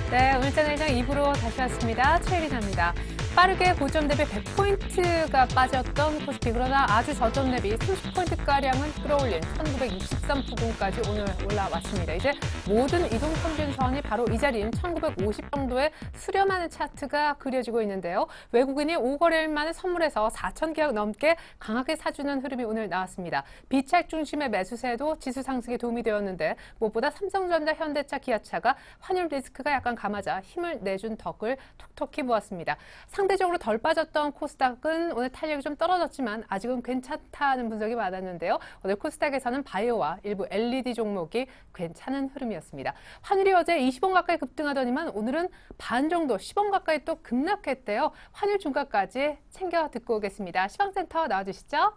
네, 오늘 채널장 2부로 다시 왔습니다. 최 기자입니다. 빠르게 고점 대비 100포인트가 빠졌던 코스피, 그러나 아주 저점 대비 30포인트가량은 끌어올린 1923 부근까지 오늘 올라왔습니다. 이제 모든 이동평균선이 바로 이 자리인 1950 정도의 수렴하는 차트가 그려지고 있는데요. 외국인이 5거래일 만에 선물해서 4,000계약 넘게 강하게 사주는 흐름이 오늘 나왔습니다. 비차익 중심의 매수세도 지수 상승에 도움이 되었는데 무엇보다 삼성전자, 현대차, 기아차가 환율 리스크가 약간 감아자 힘을 내준 덕을 톡톡히 모았습니다. 상대적으로 덜 빠졌던 코스닥은 오늘 탄력이 좀 떨어졌지만 아직은 괜찮다는 분석이 많았는데요. 오늘 코스닥에서는 바이오와 일부 LED 종목이 괜찮은 흐름이었습니다. 환율이 어제 20원 가까이 급등하더니만 오늘은 반 정도 10원 가까이 또 급락했대요. 환율 중가까지 챙겨 듣고 오겠습니다. 시황센터 나와주시죠.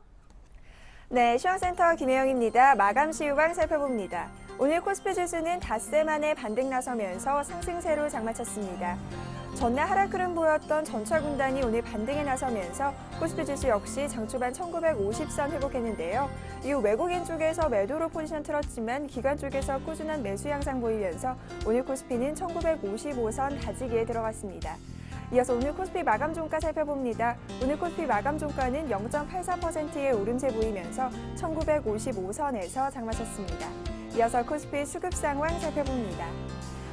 네, 시황센터 김혜영입니다. 마감 시효광 살펴봅니다. 오늘 코스피 지수는 닷새 만에 반등 나서면서 상승세로 장마쳤습니다. 전날 하락 흐름 보였던 전차 군단이 오늘 반등에 나서면서 코스피 지수 역시 장 초반 1950선 회복했는데요. 이후 외국인 쪽에서 매도로 포지션 틀었지만 기관 쪽에서 꾸준한 매수 양상 보이면서 오늘 코스피는 1955선 다지기에 들어갔습니다. 이어서 오늘 코스피 마감 종가 살펴봅니다. 오늘 코스피 마감 종가는 0.84%의 오름세 보이면서 1955선에서 장마쳤습니다. 이어서 코스피 수급 상황 살펴봅니다.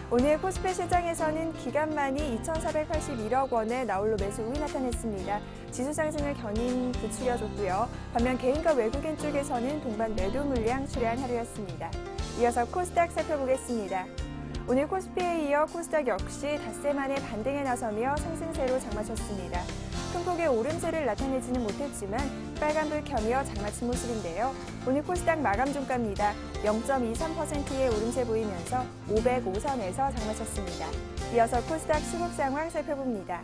오늘 코스피 시장에서는 기간만이 2,481억 원의 나홀로 매수 우위 나타냈습니다. 지수 상승을 견인 부추겨줬고요. 반면 개인과 외국인 쪽에서는 동반 매도 물량 출회한 하루였습니다. 이어서 코스닥 살펴보겠습니다. 오늘 코스피에 이어 코스닥 역시 닷새 만에 반등에 나서며 상승세로 장마쳤습니다. 큰 폭의 오름세를 나타내지는 못했지만 빨간불 켜며 장마친 모습인데요. 오늘 코스닥 마감 종가입니다. 0.23%의 오름세 보이면서 505선에서 장마쳤습니다. 이어서 코스닥 수급 상황 살펴봅니다.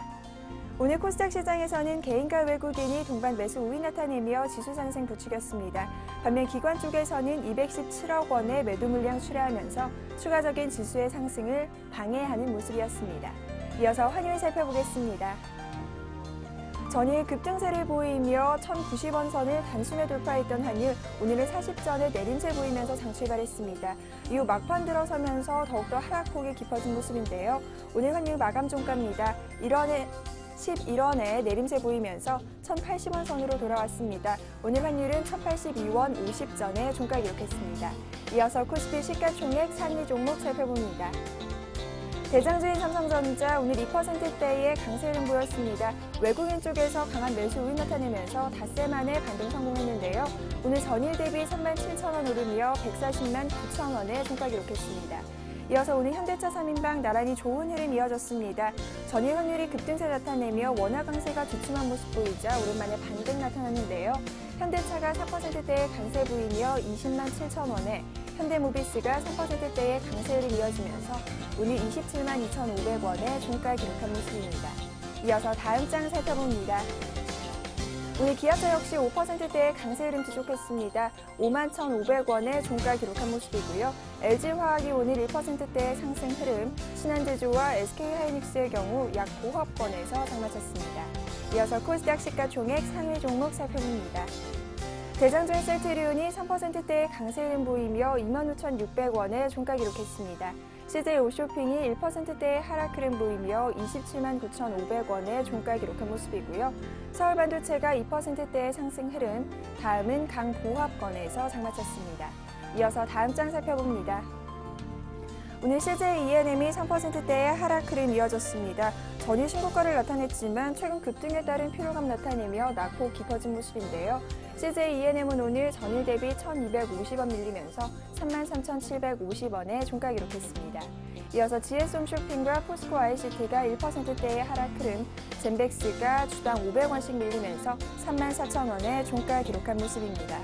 오늘 코스닥 시장에서는 개인과 외국인이 동반 매수 우위 나타내며 지수 상승 부추겼습니다. 반면 기관 쪽에서는 217억 원의 매도 물량 출하하면서 추가적인 지수의 상승을 방해하는 모습이었습니다. 이어서 환율 살펴보겠습니다. 전일 급등세를 보이며 1,090원 선을 단숨에 돌파했던 환율, 오늘은 40전에 내림세 보이면서 장 출발했습니다. 이후 막판 들어서면서 더욱더 하락폭이 깊어진 모습인데요. 오늘 환율 마감 종가입니다. 11원에 내림세 보이면서 1,080원 선으로 돌아왔습니다. 오늘 환율은 1,082원 50전에 종가 기록했습니다. 이어서 코스피 시가총액 상위 종목 살펴봅니다. 대장주인 삼성전자 오늘 2%대의 강세 흐름 보였습니다. 외국인 쪽에서 강한 매수 우위 나타내면서 닷새 만에 반등 성공했는데요. 오늘 전일 대비 37,000원 오르며 140만 9천원에 종가 기록했습니다. 이어서 오늘 현대차 3인방 나란히 좋은 흐름 이어졌습니다. 전일 환율이 급등세 나타내며 원화 강세가 주춤한 모습 보이자 오랜만에 반등 나타났는데요. 현대차가 4%대의 강세 보이며 20만 7천원에 현대모비스가 3%대의 강세 흐름 이어지면서 오늘 27만 2,500원에 종가 기록한 모습입니다. 이어서 다음 장 살펴봅니다. 오늘 기아차 역시 5%대의 강세 흐름 지속했습니다. 5만 1,500원에 종가 기록한 모습이고요. LG화학이 오늘 1%대의 상승 흐름, 신한제조와 SK하이닉스의 경우 약 5합권에서 장마쳤습니다. 이어서 코스닥 시가총액 상위 종목 살펴봅니다. 대장주인 셀트리온이 3%대의 강세 흐름 보이며 25,600원에 종가 기록했습니다. CJ 오쇼핑이 1%대의 하락 흐름 보이며 27만 9,500원에 종가 기록한 모습이고요. 서울반도체가 2%대의 상승 흐름, 다음은 강보합권에서 장마쳤습니다. 이어서 다음 장 살펴봅니다. 오늘 CJ E&M이 3%대의 하락 흐름 이어졌습니다. 전일 신고가를 나타냈지만 최근 급등에 따른 피로감 나타내며 낙폭 깊어진 모습인데요. CJ E&M은 오늘 전일 대비 1,250원 밀리면서 33,750원에 종가 기록했습니다. 이어서 GS홈쇼핑과 포스코 ICT가 1%대의 하락 흐름, 젠백스가 주당 500원씩 밀리면서 34,000원에 종가 기록한 모습입니다.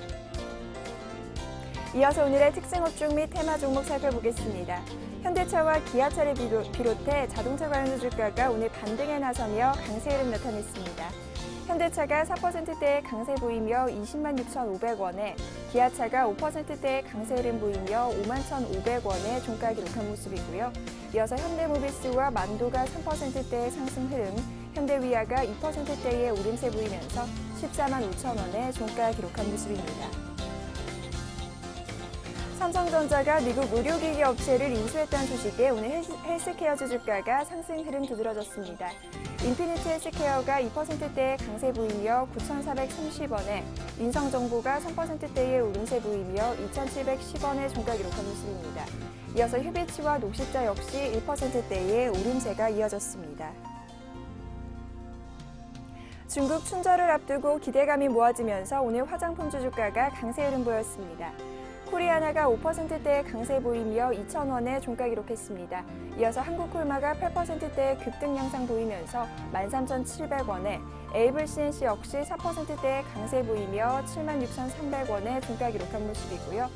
이어서 오늘의 특징업종 및 테마 종목 살펴보겠습니다. 현대차와 기아차를 비롯해 자동차 관련 주가가 오늘 반등에 나서며 강세 흐름 나타냈습니다. 현대차가 4%대의 강세 보이며 20만 6,500원에, 기아차가 5%대의 강세 흐름 보이며 5만 1,500원에 종가 기록한 모습이고요. 이어서 현대모비스와 만도가 3%대의 상승 흐름, 현대위아가 2%대의 오름세 보이면서 14만 5천 원의 종가 기록한 모습입니다. 삼성전자가 미국 의료기기 업체를 인수했다는 소식에 오늘 헬스케어주 주가가 상승 흐름 두드러졌습니다. 인피니트 헬스케어가 2%대의 강세 보이며 9,430원에, 인성정보가 3%대의 오름세 보이며 2,710원의 종가 기록한 모습입니다. 이어서 휴비치와 녹십자 역시 1%대의 오름세가 이어졌습니다. 중국 춘절을 앞두고 기대감이 모아지면서 오늘 화장품주 주가가 강세 흐름 보였습니다. 코리아나가 5%대의 강세 보이며 2,000원의 종가 기록했습니다. 이어서 한국콜마가 8%대의 급등 양상 보이면서 13,700원에, 에이블 CNC 역시 4%대의 강세 보이며 76,300원의 종가 기록한 모습이고요.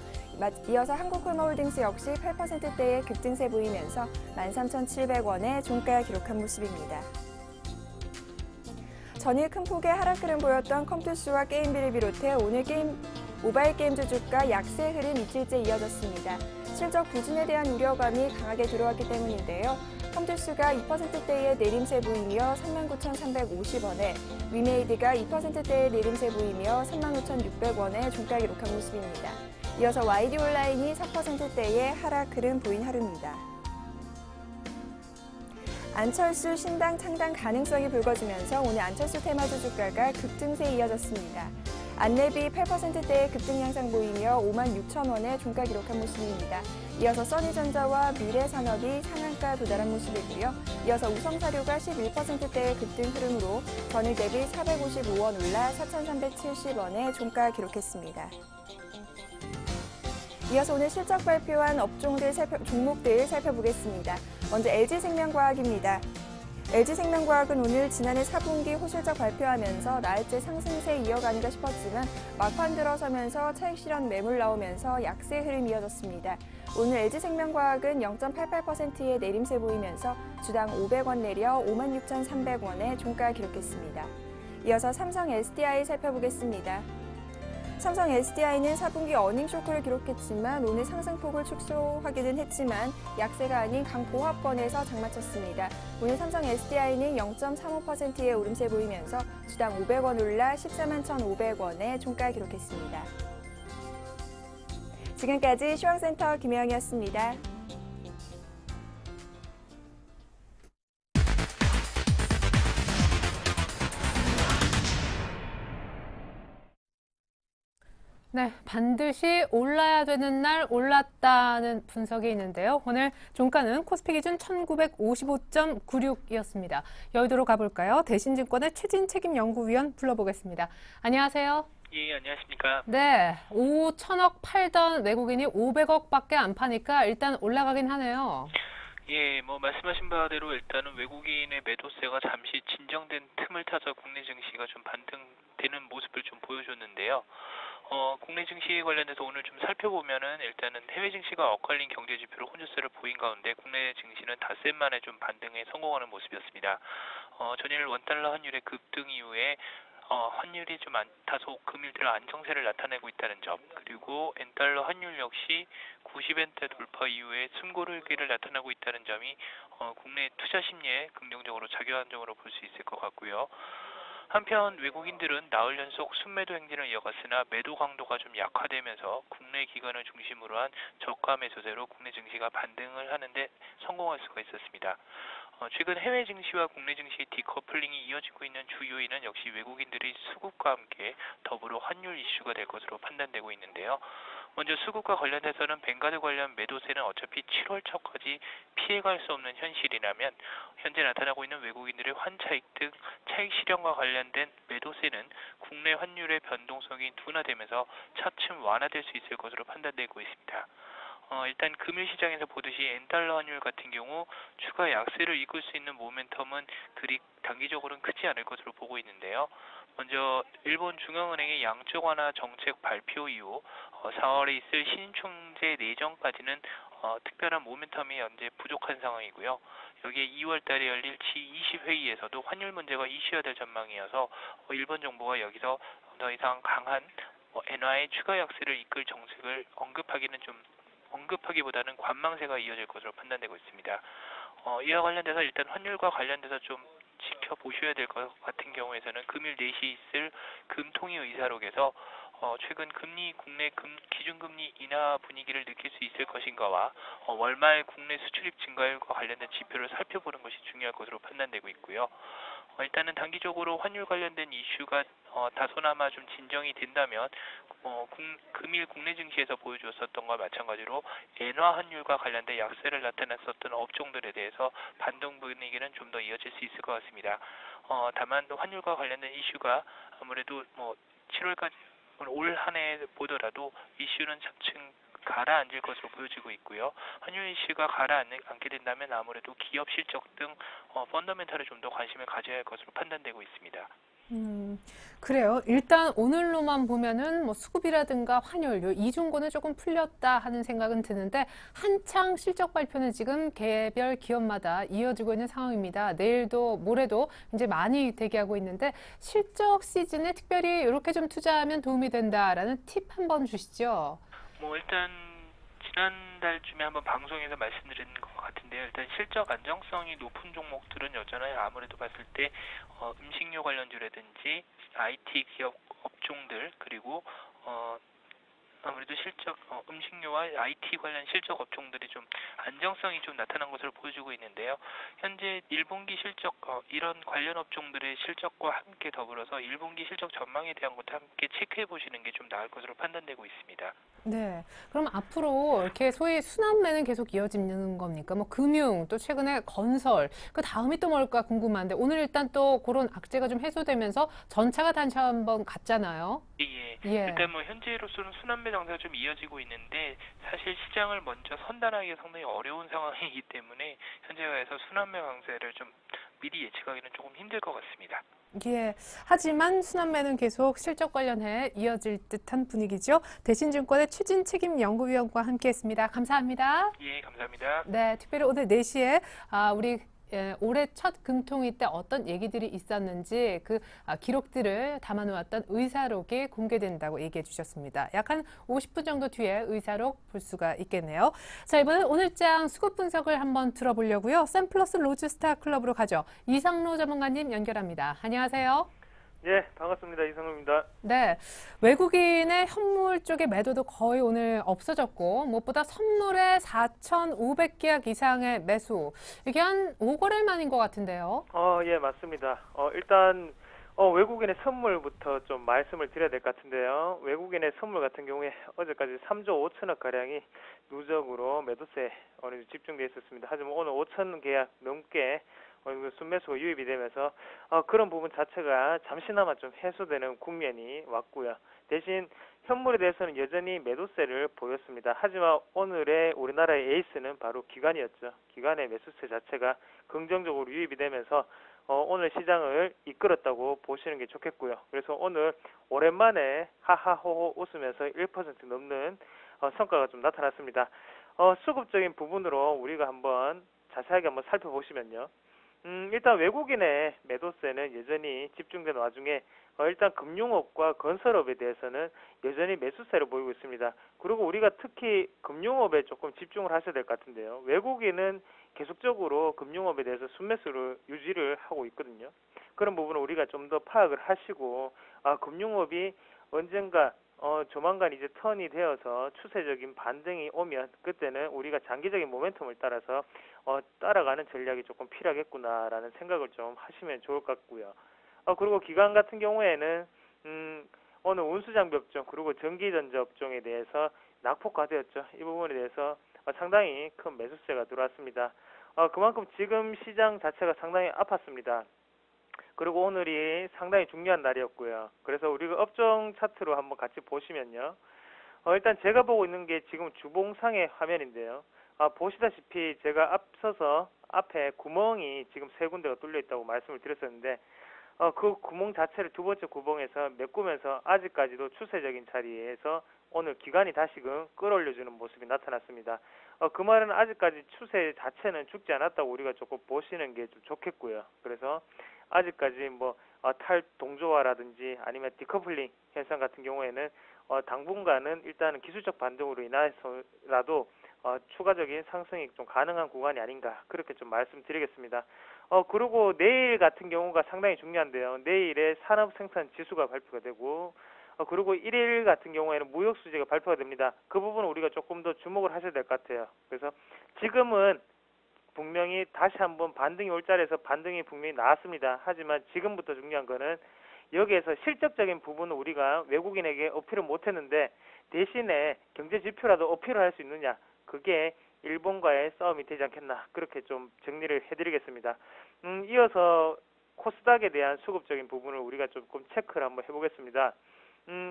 이어서 한국콜마홀딩스 역시 8%대의 급등세 보이면서 13,700원의 종가 기록한 모습입니다. 전일 큰 폭의 하락 흐름 보였던 컴투스와 게임비를 비롯해 오늘 모바일 게임주 주가 약세 흐름 이틀째 이어졌습니다. 실적 부진에 대한 우려감이 강하게 들어왔기 때문인데요. 컴투스가 2%대의 내림세 보이며 39,350원에, 위메이드가 2%대의 내림세 보이며 35,600원의 종가 기록한 모습입니다. 이어서 YD 온라인이 4%대의 하락 흐름 보인 하루입니다. 안철수 신당 창당 가능성이 불거지면서 오늘 안철수 테마주 주가가 급등세 이어졌습니다. 안내비 8%대의 급등 양상 보이며 56,000원의 종가 기록한 모습입니다. 이어서 써니전자와 미래산업이 상한가 도달한 모습이고요. 이어서 우성사료가 11%대의 급등 흐름으로 전일 대비 455원 올라 4,370원의 종가 기록했습니다. 이어서 오늘 실적 발표한 종목들 살펴보겠습니다. 먼저 LG생명과학입니다. LG생명과학은 오늘 지난해 4분기 호실적 발표하면서 나흘째 상승세 이어가는가 싶었지만 막판 들어서면서 차익 실현 매물 나오면서 약세 흐름이 이어졌습니다. 오늘 LG생명과학은 0.88%의 내림세 보이면서 주당 500원 내려 56,300원의 종가 기록했습니다. 이어서 삼성 SDI 살펴보겠습니다. 삼성 SDI는 4분기 어닝 쇼크를 기록했지만 오늘 상승폭을 축소하기는 했지만 약세가 아닌 강보합권에서 장마쳤습니다. 오늘 삼성 SDI는 0.35%의 오름세 보이면서 주당 500원 올라 14만 1,500원의 종가 기록했습니다. 지금까지 시황센터 김혜영이었습니다. 네, 반드시 올라야 되는 날 올랐다는 분석이 있는데요. 오늘 종가는 코스피 기준 1955.96이었습니다. 여의도로 가볼까요? 대신증권의 최진 책임연구위원 불러보겠습니다. 안녕하세요. 예, 안녕하십니까. 네, 5천억 팔던 외국인이 500억밖에 안 파니까 일단 올라가긴 하네요. 예, 말씀하신 바대로 일단은 외국인의 매도세가 잠시 진정된 틈을 타서 국내 증시가 좀 반등되는 모습을 좀 보여줬는데요. 국내 증시에 관련해서 오늘 좀 살펴보면은 일단은 해외 증시가 엇갈린 경제 지표로 혼조세를 보인 가운데 국내 증시는 닷새 만에 좀 반등에 성공하는 모습이었습니다. 전일 원달러 환율의 급등 이후에 환율이 좀 다소 금일 들어 안정세를 나타내고 있다는 점, 그리고 엔달러 환율 역시 90엔대 돌파 이후에 숨고르기를 나타나고 있다는 점이 국내 투자 심리에 긍정적으로 작용한 점으로 볼 수 있을 것 같고요. 한편 외국인들은 나흘 연속 순매도 행진을 이어갔으나 매도 강도가 좀 약화되면서 국내 기관을 중심으로 한 저가 매수세로 국내 증시가 반등을 하는데 성공할 수가 있었습니다. 최근 해외 증시와 국내 증시의 디커플링이 이어지고 있는 주 요인은 역시 외국인들의 수급과 함께 더불어 환율 이슈가 될 것으로 판단되고 있는데요. 먼저 수급과 관련해서는 뱅가드 관련 매도세는 어차피 7월 초까지 피해갈 수 없는 현실이라면 현재 나타나고 있는 외국인들의 환차익 등 차익 실현과 관련된 매도세는 국내 환율의 변동성이 둔화되면서 차츰 완화될 수 있을 것으로 판단되고 있습니다. 일단 금일 시장에서 보듯이 엔달러 환율 같은 경우 추가 약세를 이끌 수 있는 모멘텀은 그리 단기적으로는 크지 않을 것으로 보고 있는데요. 먼저 일본 중앙은행의 양적 완화 정책 발표 이후 4월에 있을 신총재 내정까지는 특별한 모멘텀이 현재 부족한 상황이고요. 여기에 2월 달에 열릴 G20 회의에서도 환율 문제가 이슈화될 전망이어서 일본 정부가 여기서 더 이상 강한 엔화의 추가 약세를 이끌 정책을 언급하기보다는 관망세가 이어질 것으로 판단되고 있습니다. 이와 관련돼서 일단 환율과 관련돼서 좀 주목해서 보셔야 될 것 같은 경우에서는 금일 4시 있을 금통위 의사록에서 최근 국내 기준금리 인하 분위기를 느낄 수 있을 것인가와 월말 국내 수출입 증가율과 관련된 지표를 살펴보는 것이 중요할 것으로 판단되고 있고요. 일단은 단기적으로 환율 관련된 이슈가 다소나마 좀 진정이 된다면 금일 국내 증시에서 보여주었었던 것과 마찬가지로 엔화 환율과 관련된 약세를 나타냈었던 업종들에 대해서 반등 분위기는 좀 더 이어질 수 있을 것 같습니다. 다만 환율과 관련된 이슈가 아무래도 7월까지 올 한 해 보더라도 이슈는 차츰 가라앉을 것으로 보여지고 있고요. 환율 이슈가 가라앉게 된다면 아무래도 기업 실적 등 펀더멘털에 좀 더 관심을 가져야 할 것으로 판단되고 있습니다. 그래요. 일단 오늘로만 보면은 수급이라든가 환율, 요 이중고는 조금 풀렸다 하는 생각은 드는데 한창 실적 발표는 지금 개별 기업마다 이어지고 있는 상황입니다. 내일도 모레도 이제 많이 대기하고 있는데 실적 시즌에 특별히 이렇게 좀 투자하면 도움이 된다라는 팁 한번 주시죠. 일단 지난달쯤에 한번 방송에서 말씀드린 것 같은데요. 일단 실적 안정성이 높은 종목들은 여전히 아무래도 봤을 때 음식료 관련주라든지 IT 기업 업종들 그리고 아무래도 음식료와 IT 관련 실적 업종들이 좀 안정성이 좀 나타난 것으로 보여주고 있는데요. 현재 1분기 실적, 이런 관련 업종들의 실적과 함께 더불어서 1분기 실적 전망에 대한 것도 함께 체크해 보시는 게 좀 나을 것으로 판단되고 있습니다. 네. 그럼 앞으로 이렇게 소위 순환매는 계속 이어지는 겁니까? 금융, 또 최근에 건설, 그 다음이 또 뭘까 궁금한데 오늘 일단 또 그런 악재가 좀 해소되면서 전차가 다시 한번 갔잖아요. 예. 예. 일단 현재로서는 순환매 장세가 좀 이어지고 있는데 사실 시장을 먼저 선단하기가 상당히 어려운 상황이기 때문에 현재에서 순환매 강세를 좀 미리 예측하기는 조금 힘들 것 같습니다. 예. 하지만 순환매는 계속 실적 관련해 이어질 듯한 분위기죠. 대신증권의 최진 책임연구위원과 함께했습니다. 감사합니다. 예, 감사합니다. 네, 특별히 오늘 4시에 우리 올해 첫 금통위 때 어떤 얘기들이 있었는지 그 기록들을 담아놓았던 의사록이 공개된다고 얘기해 주셨습니다. 약 한 50분 정도 뒤에 의사록 볼 수가 있겠네요. 자, 이번엔 오늘장 수급 분석을 한번 들어보려고요. 샘플러스 로즈스타 클럽으로 가죠. 이상로 전문가님 연결합니다. 안녕하세요. 네, 반갑습니다. 이상로입니다. 네, 외국인의 현물 쪽의 매도도 거의 오늘 없어졌고 무엇보다 선물에 4,500계약 이상의 매수. 이게 한 5거래일 만인 것 같은데요. 예, 맞습니다. 일단 외국인의 선물부터 좀 말씀을 드려야 될 것 같은데요. 외국인의 선물 같은 경우에 어제까지 3조 5천억 가량이 누적으로 매도세 어느 정도 집중되어 있었습니다. 하지만 오늘 5천 계약 넘게 순매수가 유입이 되면서 그런 부분 자체가 잠시나마 좀 해소되는 국면이 왔고요. 대신 현물에 대해서는 여전히 매도세를 보였습니다. 하지만 오늘의 우리나라의 에이스는 바로 기관이었죠. 기관의 매수세 자체가 긍정적으로 유입이 되면서 오늘 시장을 이끌었다고 보시는 게 좋겠고요. 그래서 오늘 오랜만에 하하호호 웃으면서 1% 넘는 성과가 좀 나타났습니다. 수급적인 부분으로 우리가 한번 자세하게 한번 살펴보시면요. 일단 외국인의 매도세는 여전히 집중된 와중에 일단 금융업과 건설업에 대해서는 여전히 매수세를 보이고 있습니다. 그리고 우리가 특히 금융업에 조금 집중을 하셔야 될 것 같은데요. 외국인은 계속적으로 금융업에 대해서 순매수를 유지를 하고 있거든요. 그런 부분을 우리가 좀 더 파악을 하시고 금융업이 언젠가 조만간 이제 턴이 되어서 추세적인 반등이 오면 그때는 우리가 장기적인 모멘텀을 따라서 따라가는 전략이 조금 필요하겠구나라는 생각을 좀 하시면 좋을 것 같고요. 그리고 기관 같은 경우에는 오늘 운수장비 업종 그리고 전기전자 업종에 대해서 낙폭과대였죠. 이 부분에 대해서 상당히 큰 매수세가 들어왔습니다. 그만큼 지금 시장 자체가 상당히 아팠습니다. 그리고 오늘이 상당히 중요한 날이었고요. 그래서 우리가 업종 차트로 한번 같이 보시면요. 일단 제가 보고 있는 게 지금 주봉상의 화면인데요. 보시다시피 제가 앞서서 앞에 구멍이 지금 3군데가 뚫려 있다고 말씀을 드렸었는데 그 구멍 자체를 두 번째 구멍에서 메꾸면서 아직까지도 추세적인 자리에서 오늘 기관이 다시금 끌어올려주는 모습이 나타났습니다. 그 말은 아직까지 추세 자체는 죽지 않았다고 우리가 조금 보시는 게 좀 좋겠고요. 그래서 아직까지 탈동조화라든지 아니면 디커플링 현상 같은 경우에는 당분간은 일단은 기술적 반등으로 인해서라도 추가적인 상승이 좀 가능한 구간이 아닌가 그렇게 좀 말씀드리겠습니다. 그리고 내일 같은 경우가 상당히 중요한데요. 내일에 산업생산지수가 발표가 되고, 그리고 1일 같은 경우에는 무역수지가 발표가 됩니다. 그 부분은 우리가 조금 더 주목을 하셔야 될 것 같아요. 그래서 지금은 분명히 다시 한번 반등이 올 자리에서 반등이 분명히 나왔습니다. 하지만 지금부터 중요한 거는 여기에서 실적적인 부분은 우리가 외국인에게 어필을 못했는데 대신에 경제 지표라도 어필을 할 수 있느냐, 그게 일본과의 싸움이 되지 않겠나, 그렇게 좀 정리를 해드리겠습니다. 이어서 코스닥에 대한 수급적인 부분을 우리가 조금 체크를 한번 해보겠습니다.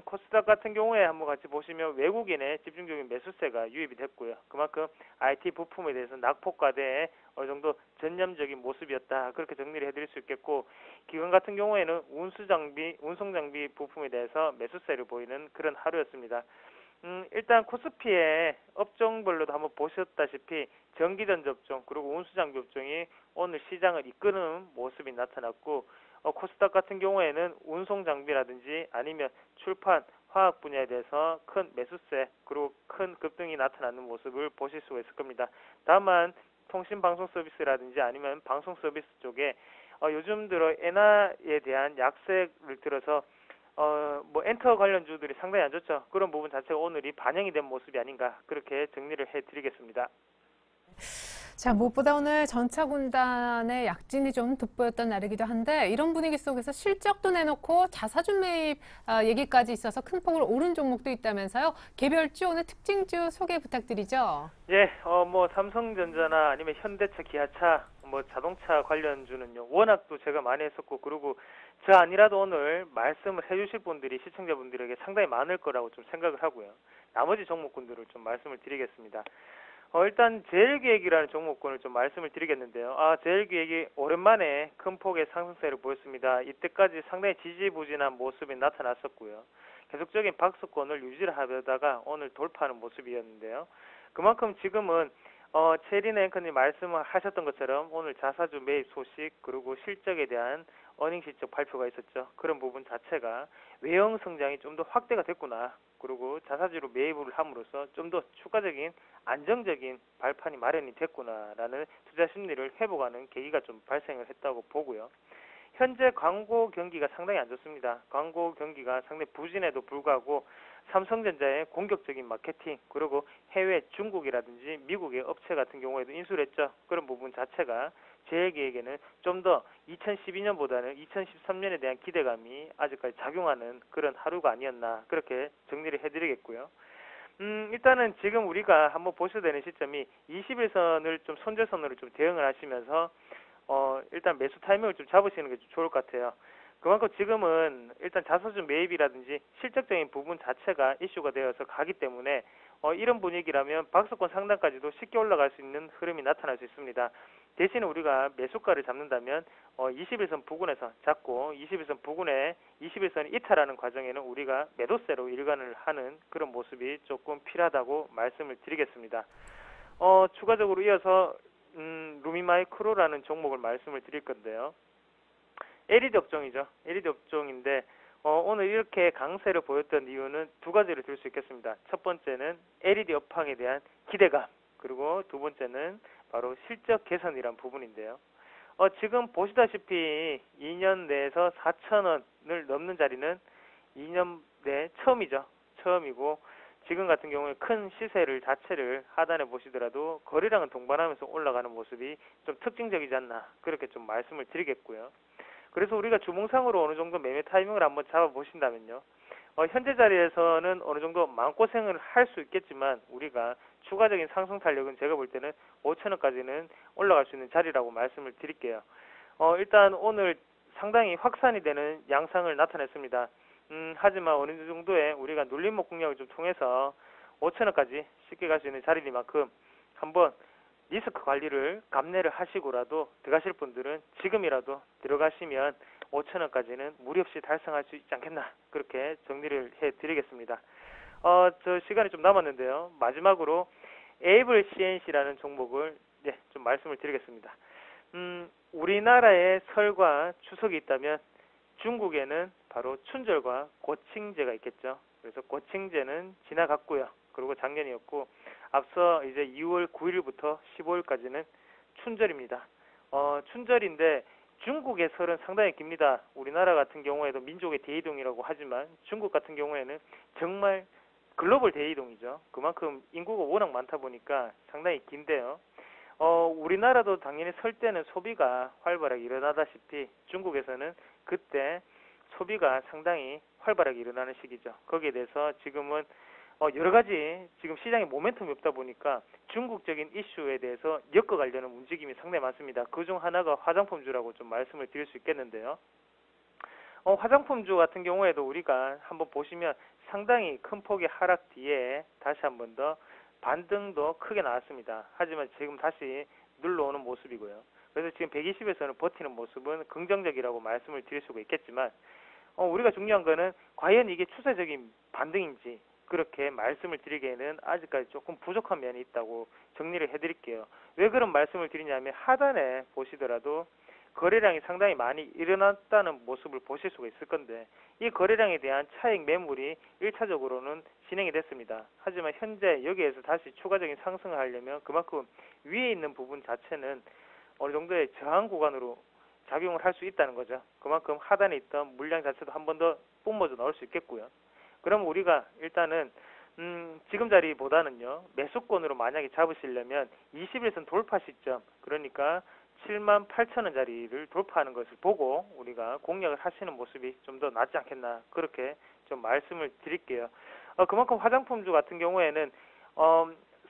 코스닥 같은 경우에 한번 같이 보시면 외국인의 집중적인 매수세가 유입이 됐고요. 그만큼 IT 부품에 대해서 낙폭과대의 어느 정도 전념적인 모습이었다, 그렇게 정리를 해드릴 수 있겠고, 기관 같은 경우에는 운송장비 부품에 대해서 매수세를 보이는 그런 하루였습니다. 일단 코스피의 업종별로도 한번 보셨다시피 전기전 업종 그리고 운수장비 업종이 오늘 시장을 이끄는 모습이 나타났고, 코스닥 같은 경우에는 운송장비라든지 아니면 출판, 화학 분야에 대해서 큰 매수세 그리고 큰 급등이 나타나는 모습을 보실 수가 있을 겁니다. 다만 통신방송 서비스라든지 아니면 방송 서비스 쪽에 요즘 들어 엔화에 대한 약세를 들어서 엔터 관련주들이 상당히 안 좋죠. 그런 부분 자체가 오늘이 반영이 된 모습이 아닌가, 그렇게 정리를 해드리겠습니다. 자, 무엇보다 오늘 전차군단의 약진이 좀 돋보였던 날이기도 한데 이런 분위기 속에서 실적도 내놓고 자사주 매입 얘기까지 있어서 큰 폭으로 오른 종목도 있다면서요. 개별주 오늘 특징주 소개 부탁드리죠. 예, 삼성전자나 아니면 현대차, 기아차, 자동차 관련주는요, 워낙 또 제가 많이 했었고, 그리고 저 아니라도 오늘 말씀을 해주실 분들이 시청자분들에게 상당히 많을 거라고 좀 생각을 하고요. 나머지 종목군들을 좀 말씀을 드리겠습니다. 일단 제일기획이라는 종목군을 좀 말씀을 드리겠는데요. 제일기획이 오랜만에 큰 폭의 상승세를 보였습니다. 이때까지 상당히 지지부진한 모습이 나타났었고요. 계속적인 박스권을 유지를 하다가 오늘 돌파하는 모습이었는데요. 그만큼 지금은 체린 앵커님 말씀을 하셨던 것처럼 오늘 자사주 매입 소식 그리고 실적에 대한 어닝 실적 발표가 있었죠. 그런 부분 자체가 외형 성장이 좀 더 확대가 됐구나. 그리고 자사주로 매입을 함으로써 좀 더 추가적인 안정적인 발판이 마련이 됐구나라는 투자 심리를 회복하는 계기가 좀 발생을 했다고 보고요. 현재 광고 경기가 상당히 안 좋습니다. 광고 경기가 상당히 부진에도 불구하고 삼성전자의 공격적인 마케팅 그리고 해외 중국이라든지 미국의 업체 같은 경우에도 인수를 했죠. 그런 부분 자체가 제일기획에는 좀 더 2012년보다는 2013년에 대한 기대감이 아직까지 작용하는 그런 하루가 아니었나, 그렇게 정리를 해드리겠고요. 일단은 지금 우리가 한번 보셔야 되는 시점이 21선을 좀 손절선으로 좀 대응을 하시면서 일단 매수 타이밍을 좀 잡으시는 게 좀 좋을 것 같아요. 그만큼 지금은 일단 자사주 매입이라든지 실적적인 부분 자체가 이슈가 되어서 가기 때문에 이런 분위기라면 박스권 상단까지도 쉽게 올라갈 수 있는 흐름이 나타날 수 있습니다. 대신에 우리가 매수가를 잡는다면 21선 부근에서 잡고 21선 부근에 21선이 이탈하는 과정에는 우리가 매도세로 일관을 하는 그런 모습이 조금 필요하다고 말씀을 드리겠습니다. 추가적으로 이어서 루미마이크로라는 종목을 말씀을 드릴 건데요. LED 업종이죠. LED 업종인데 오늘 이렇게 강세를 보였던 이유는 두 가지를 들 수 있겠습니다. 첫 번째는 LED 업황에 대한 기대감, 그리고 두 번째는 바로 실적 개선이란 부분인데요. 지금 보시다시피 2년 내에서 4,000원을 넘는 자리는 2년 내 처음이죠. 처음이고 지금 같은 경우에 큰 시세를 자체를 하단에 보시더라도 거래량은 동반하면서 올라가는 모습이 좀 특징적이지 않나, 그렇게 좀 말씀을 드리겠고요. 그래서 우리가 주봉상으로 어느 정도 매매 타이밍을 한번 잡아보신다면요. 현재 자리에서는 어느 정도 마음고생을 할 수 있겠지만 우리가 추가적인 상승 탄력은 제가 볼 때는 5,000원까지는 올라갈 수 있는 자리라고 말씀을 드릴게요. 일단 오늘 상당히 확산이 되는 양상을 나타냈습니다. 하지만 어느 정도의 우리가 눌림목 공략을 좀 통해서 5,000원까지 쉽게 갈 수 있는 자리니만큼 한번 리스크 관리를 감내를 하시고라도 들어가실 분들은 지금이라도 들어가시면 5,000원까지는 무리 없이 달성할 수 있지 않겠나, 그렇게 정리를 해드리겠습니다. 저 시간이 좀 남았는데요. 마지막으로 에이블 CNC라는 종목을 좀 말씀을 드리겠습니다. 우리나라의 설과 추석이 있다면 중국에는 바로 춘절과 고칭제가 있겠죠. 그래서 고칭제는 지나갔고요. 그리고 작년이었고 앞서 이제 2월 9일부터 15일까지는 춘절입니다. 춘절인데 중국의 설은 상당히 깁니다. 우리나라 같은 경우에도 민족의 대이동이라고 하지만 중국 같은 경우에는 정말 글로벌 대이동이죠. 그만큼 인구가 워낙 많다 보니까 상당히 긴데요. 우리나라도 당연히 설 때는 소비가 활발하게 일어나다시피 중국에서는 그때 소비가 상당히 활발하게 일어나는 시기죠. 거기에 대해서 지금은 여러 가지 지금 시장에 모멘텀이 없다 보니까 중국적인 이슈에 대해서 엮어가려는 움직임이 상당히 많습니다. 그중 하나가 화장품주라고 좀 말씀을 드릴 수 있겠는데요. 화장품주 같은 경우에도 우리가 한번 보시면 상당히 큰 폭의 하락 뒤에 다시 한번 더 반등도 크게 나왔습니다. 하지만 지금 다시 눌러오는 모습이고요. 그래서 지금 120에서는 버티는 모습은 긍정적이라고 말씀을 드릴 수가 있겠지만 우리가 중요한 거는 과연 이게 추세적인 반등인지 그렇게 말씀을 드리기에는 아직까지 조금 부족한 면이 있다고 정리를 해드릴게요. 왜 그런 말씀을 드리냐면 하단에 보시더라도 거래량이 상당히 많이 일어났다는 모습을 보실 수가 있을 건데 이 거래량에 대한 차익 매물이 1차적으로는 진행이 됐습니다. 하지만 현재 여기에서 다시 추가적인 상승을 하려면 그만큼 위에 있는 부분 자체는 어느 정도의 저항 구간으로 작용을 할 수 있다는 거죠. 그만큼 하단에 있던 물량 자체도 한 번 더 뿜어져 나올 수 있겠고요. 그럼 우리가 일단은 지금 자리보다는요 매수권으로 만약에 잡으시려면 21선 돌파 시점 그러니까 78,000원 자리를 돌파하는 것을 보고 우리가 공략을 하시는 모습이 좀 더 낫지 않겠나 그렇게 좀 말씀을 드릴게요. 그만큼 화장품주 같은 경우에는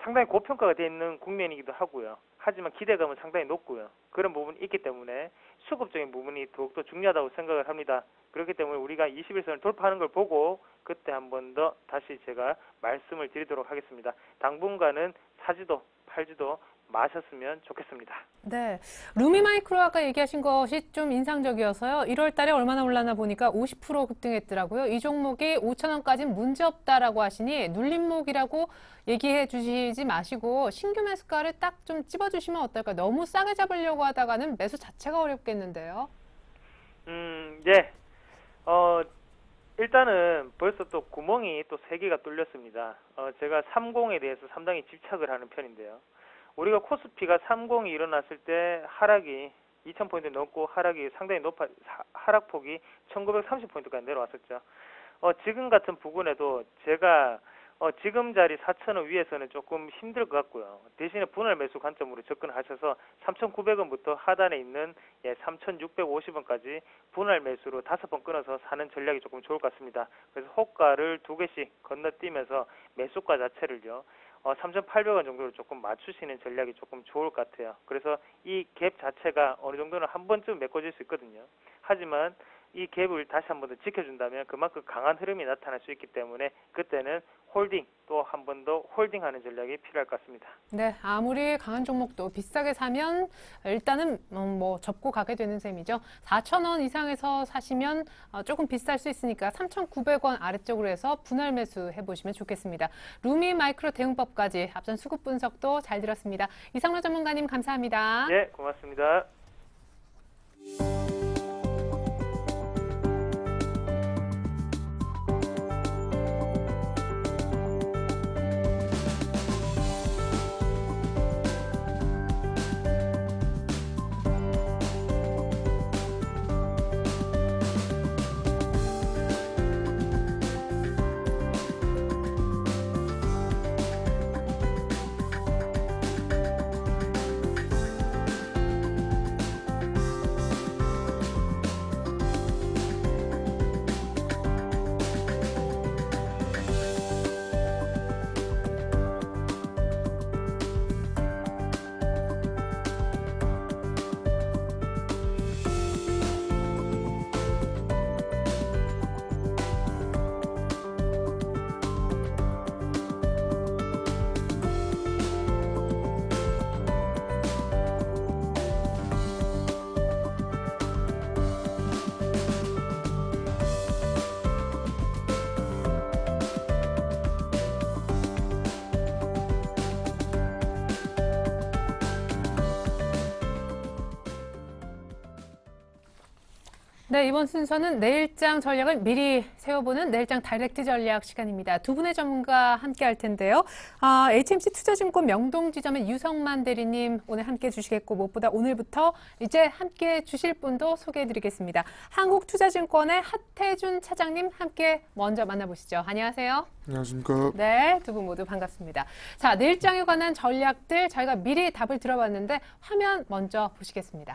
상당히 고평가가 되어 있는 국면이기도 하고요. 하지만 기대감은 상당히 높고요. 그런 부분이 있기 때문에 수급적인 부분이 더욱더 중요하다고 생각을 합니다. 그렇기 때문에 우리가 21선을 돌파하는 걸 보고 그때 한 번 더 다시 제가 말씀을 드리도록 하겠습니다. 당분간은 사지도 팔지도 마셨으면 좋겠습니다. 네, 루미마이크로 아까 얘기하신 것이 좀 인상적이어서요. 1월 달에 얼마나 올랐나 보니까 50% 급등했더라고요. 이 종목이 5,000원까지는 문제없다라고 하시니 눌림목이라고 얘기해 주시지 마시고 신규 매수가를 딱 좀 찝어주시면 어떨까요? 너무 싸게 잡으려고 하다가는 매수 자체가 어렵겠는데요. 예. 일단은 벌써 또 구멍이 또 3개가 뚫렸습니다. 제가 30에 대해서 상당히 집착을 하는 편인데요. 우리가 코스피가 30이 일어났을 때 하락이 2000포인트 넘고 하락이 상당히 하락폭이 1930포인트까지 내려왔었죠. 지금 같은 부분에도 제가 지금 자리 4,000원 위에서는 조금 힘들 것 같고요. 대신에 분할 매수 관점으로 접근하셔서 3,900원부터 하단에 있는 3,650원까지 분할 매수로 5번 끊어서 사는 전략이 조금 좋을 것 같습니다. 그래서 호가를 2개씩 건너뛰면서 매수가 자체를요. 3,800원 정도로 조금 맞추시는 전략이 조금 좋을 것 같아요. 그래서 이 갭 자체가 어느 정도는 한 번쯤 메꿔질 수 있거든요. 하지만 이 갭을 다시 한 번 더 지켜준다면 그만큼 강한 흐름이 나타날 수 있기 때문에 그때는 홀딩 또 한 번 더 홀딩하는 전략이 필요할 것 같습니다. 네, 아무리 강한 종목도 비싸게 사면 일단은 뭐 접고 가게 되는 셈이죠. 4,000원 이상에서 사시면 조금 비쌀 수 있으니까 3,900원 아래쪽으로 해서 분할 매수 해보시면 좋겠습니다. 루미 마이크로 대응법까지 앞선 수급 분석도 잘 들었습니다. 이상로 전문가님 감사합니다. 네, 고맙습니다. 네, 이번 순서는 내일장 전략을 미리 세워보는 내일장 다이렉트 전략 시간입니다. 두 분의 전문가 함께 할 텐데요. HMC 투자증권 명동지점의 유성만 대리님 오늘 함께 해주시겠고, 무엇보다 오늘부터 이제 함께 주실 분도 소개해드리겠습니다. 한국투자증권의 하태준 차장님 함께 먼저 만나보시죠. 안녕하세요. 안녕하십니까. 네, 두 분 모두 반갑습니다. 자, 내일장에 관한 전략들 저희가 미리 답을 들어봤는데 화면 먼저 보시겠습니다.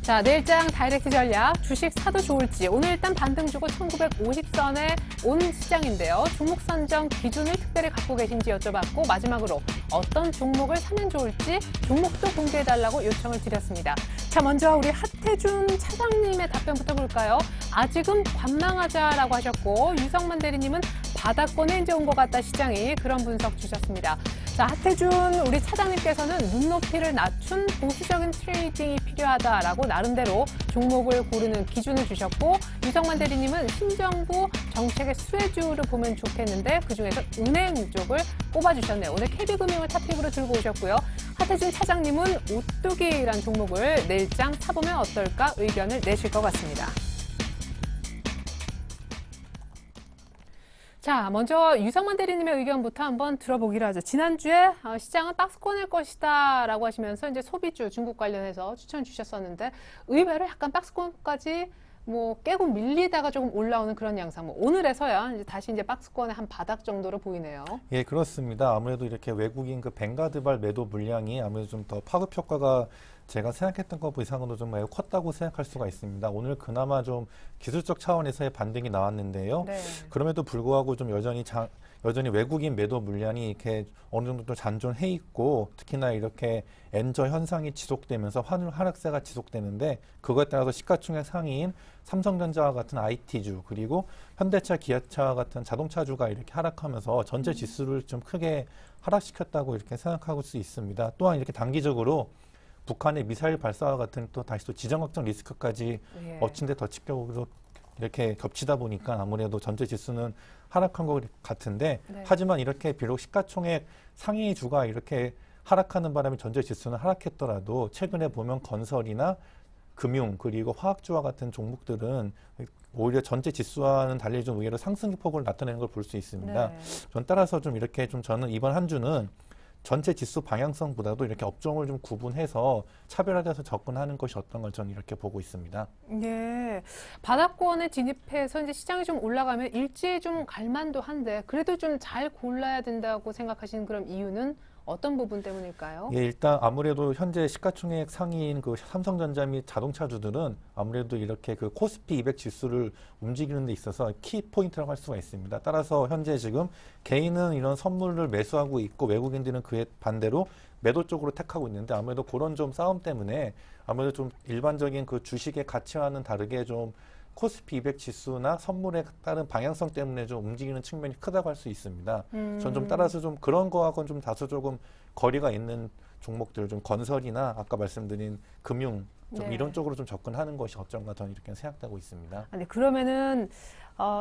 자, 내일장 다이렉트 전략, 주식 사도 좋을지. 오늘 일단 반등 주고 1950선에 온 시장인데요. 종목 선정 기준을 특별히 갖고 계신지 여쭤봤고, 마지막으로 어떤 종목을 사면 좋을지 종목도 공개해달라고 요청을 드렸습니다. 자, 먼저 우리 하태준 차장님의 답변부터 볼까요? 아직은 관망하자라고 하셨고, 유성만 대리님은 바닥권에 이제 온 것 같다 시장이, 그런 분석 주셨습니다. 자, 하태준 우리 차장님께서는 눈높이를 낮춘 보수적인 트레이딩이 필요하다라고 나름대로 종목을 고르는 기준을 주셨고, 유성만 대리님은 신정부 정책의 수혜주를 보면 좋겠는데 그중에서 은행 쪽을 꼽아주셨네요. 오늘 KB금융을 탑픽으로 들고 오셨고요. 하태준 차장님은 오뚜기라는 종목을 내일장 사보면 어떨까 의견을 내실 것 같습니다. 자, 먼저 유성만 대리님의 의견부터 한번 들어보기로 하죠. 지난주에 시장은 박스권일 것이다 라고 하시면서 이제 소비주 중국 관련해서 추천 주셨었는데, 의외로 약간 박스권까지 뭐 깨고 밀리다가 조금 올라오는 그런 양상. 뭐 오늘에서야 이제 다시 이제 박스권의 한 바닥 정도로 보이네요. 예, 그렇습니다. 아무래도 이렇게 외국인 그 뱅가드발 매도 물량이 아무래도 좀 더 파급 효과가 제가 생각했던 것 이상으로 좀 매우 컸다고 생각할 수가 있습니다. 오늘 그나마 좀 기술적 차원에서의 반등이 나왔는데요. 네. 그럼에도 불구하고 좀 여전히 외국인 매도 물량이 이렇게 어느 정도 또 잔존해 있고, 특히나 이렇게 엔저 현상이 지속되면서 환율 하락세가 지속되는데, 그것에 따라서 시가총액 상위인 삼성전자와 같은 IT주, 그리고 현대차, 기아차와 같은 자동차주가 이렇게 하락하면서 전체 지수를 좀 크게 하락시켰다고 이렇게 생각할 수 있습니다. 또한 이렇게 단기적으로 북한의 미사일 발사와 같은 또 다시 또 지정 확정 리스크까지 예. 엎친 데 덧치격으로 이렇게 겹치다 보니까 아무래도 전체 지수는 하락한 것 같은데, 네. 하지만 이렇게 비록 시가총액 상위주가 이렇게 하락하는 바람에 전체 지수는 하락했더라도 최근에 보면 건설이나 금융 그리고 화학주와 같은 종목들은 오히려 전체 지수와는 달리 좀 의외로 상승 폭을 나타내는 걸 볼 수 있습니다. 네. 전 따라서 좀 이렇게 좀 저는 이번 한 주는 전체 지수 방향성보다도 이렇게 업종을 좀 구분해서 차별화돼서 접근하는 것이 어떤 걸 저는 이렇게 보고 있습니다. 예. 바닥권에 진입해서 이제 시장이 좀 올라가면 일제히 좀 갈만도 한데, 그래도 좀 잘 골라야 된다고 생각하시는 그런 이유는 어떤 부분 때문일까요? 예, 일단 아무래도 현재 시가총액 상위인 그 삼성전자 및 자동차주들은 아무래도 이렇게 그 코스피 200 지수를 움직이는 데 있어서 키 포인트라고 할 수가 있습니다. 따라서 현재 지금 개인은 이런 선물을 매수하고 있고, 외국인들은 그에 반대로 매도 쪽으로 택하고 있는데, 아무래도 그런 좀 싸움 때문에 아무래도 좀 일반적인 그 주식의 가치와는 다르게 좀 코스피 200 지수나 선물에 따른 방향성 때문에 좀 움직이는 측면이 크다고 할 수 있습니다. 전 좀 따라서 좀 그런 거하고는 좀 다소 조금 거리가 있는 종목들, 좀 건설이나 아까 말씀드린 금융, 좀 네. 이런 쪽으로 좀 접근하는 것이 어쩐가 저는 이렇게 생각되고 있습니다. 아니, 그러면은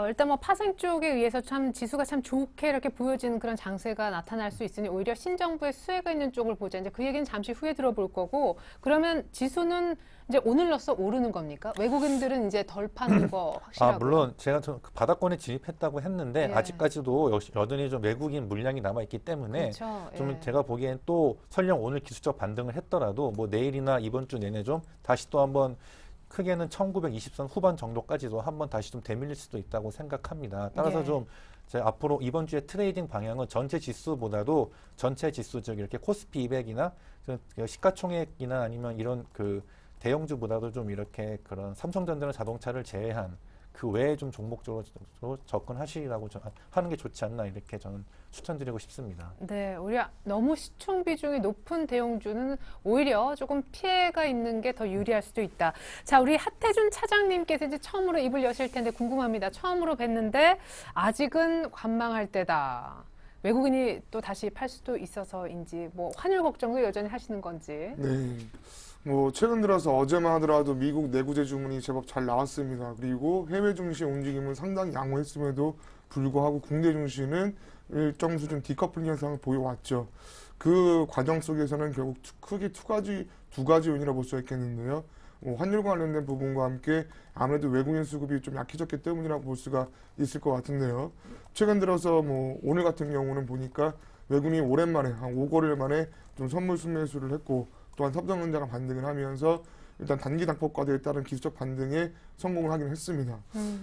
일단 뭐 파생 쪽에 의해서 참 지수가 참 좋게 이렇게 보여지는 그런 장세가 나타날 수 있으니 오히려 신정부의 수혜가 있는 쪽을 보자. 이제 그 얘기는 잠시 후에 들어볼 거고, 그러면 지수는 이제 오늘로써 오르는 겁니까? 외국인들은 이제 덜 파는 거 확실하고. 물론 제가 그 바닥권에 진입했다고 했는데, 예. 아직까지도 여전히 좀 외국인 물량이 남아 있기 때문에 그렇죠. 좀 예. 제가 보기엔 또 설령 오늘 기술적 반등을 했더라도 뭐 내일이나 이번 주 내내 좀 다시 또 한번 크게는 1920선 후반 정도까지도 한번 다시 좀 되밀릴 수도 있다고 생각합니다. 따라서 예. 좀 제가 앞으로 이번 주에 트레이딩 방향은 전체 지수보다도 전체 지수, 즉 이렇게 코스피 200이나 시가총액이나 아니면 이런 그 대형주보다도 좀 이렇게 그런 삼성전자나 자동차를 제외한 그 외에 좀 종목적으로 접근하시라고 하는 게 좋지 않나, 이렇게 저는 추천드리고 싶습니다. 네, 오히려 너무 시총 비중이 높은 대형주는 오히려 조금 피해가 있는 게 더 유리할 수도 있다. 자, 우리 하태준 차장님께서 이제 처음으로 입을 여실 텐데 궁금합니다. 처음으로 뵀는데 아직은 관망할 때다. 외국인이 또 다시 팔 수도 있어서인지, 뭐 환율 걱정도 여전히 하시는 건지. 네. 뭐 최근 들어서 어제만 하더라도 미국 내구재 주문이 제법 잘 나왔습니다. 그리고 해외 증시 움직임은 상당히 양호했음에도 불구하고 국내 증시는 일정 수준 디커플링 현상을 보여왔죠. 그 과정 속에서는 결국 크게 두 가지 요인이라고 볼 수 있겠는데요. 환율과 관련된 부분과 함께 아무래도 외국인 수급이 좀 약해졌기 때문이라고 볼 수가 있을 것 같은데요. 최근 들어서 오늘 같은 경우는 보니까 외국인이 오랜만에 한 5거래일 만에 좀 선물 순매수를 했고 또한 삼성전자가 반등을 하면서 일단 단기 낙폭과대에 따른 기술적 반등에 성공을 하긴 했습니다.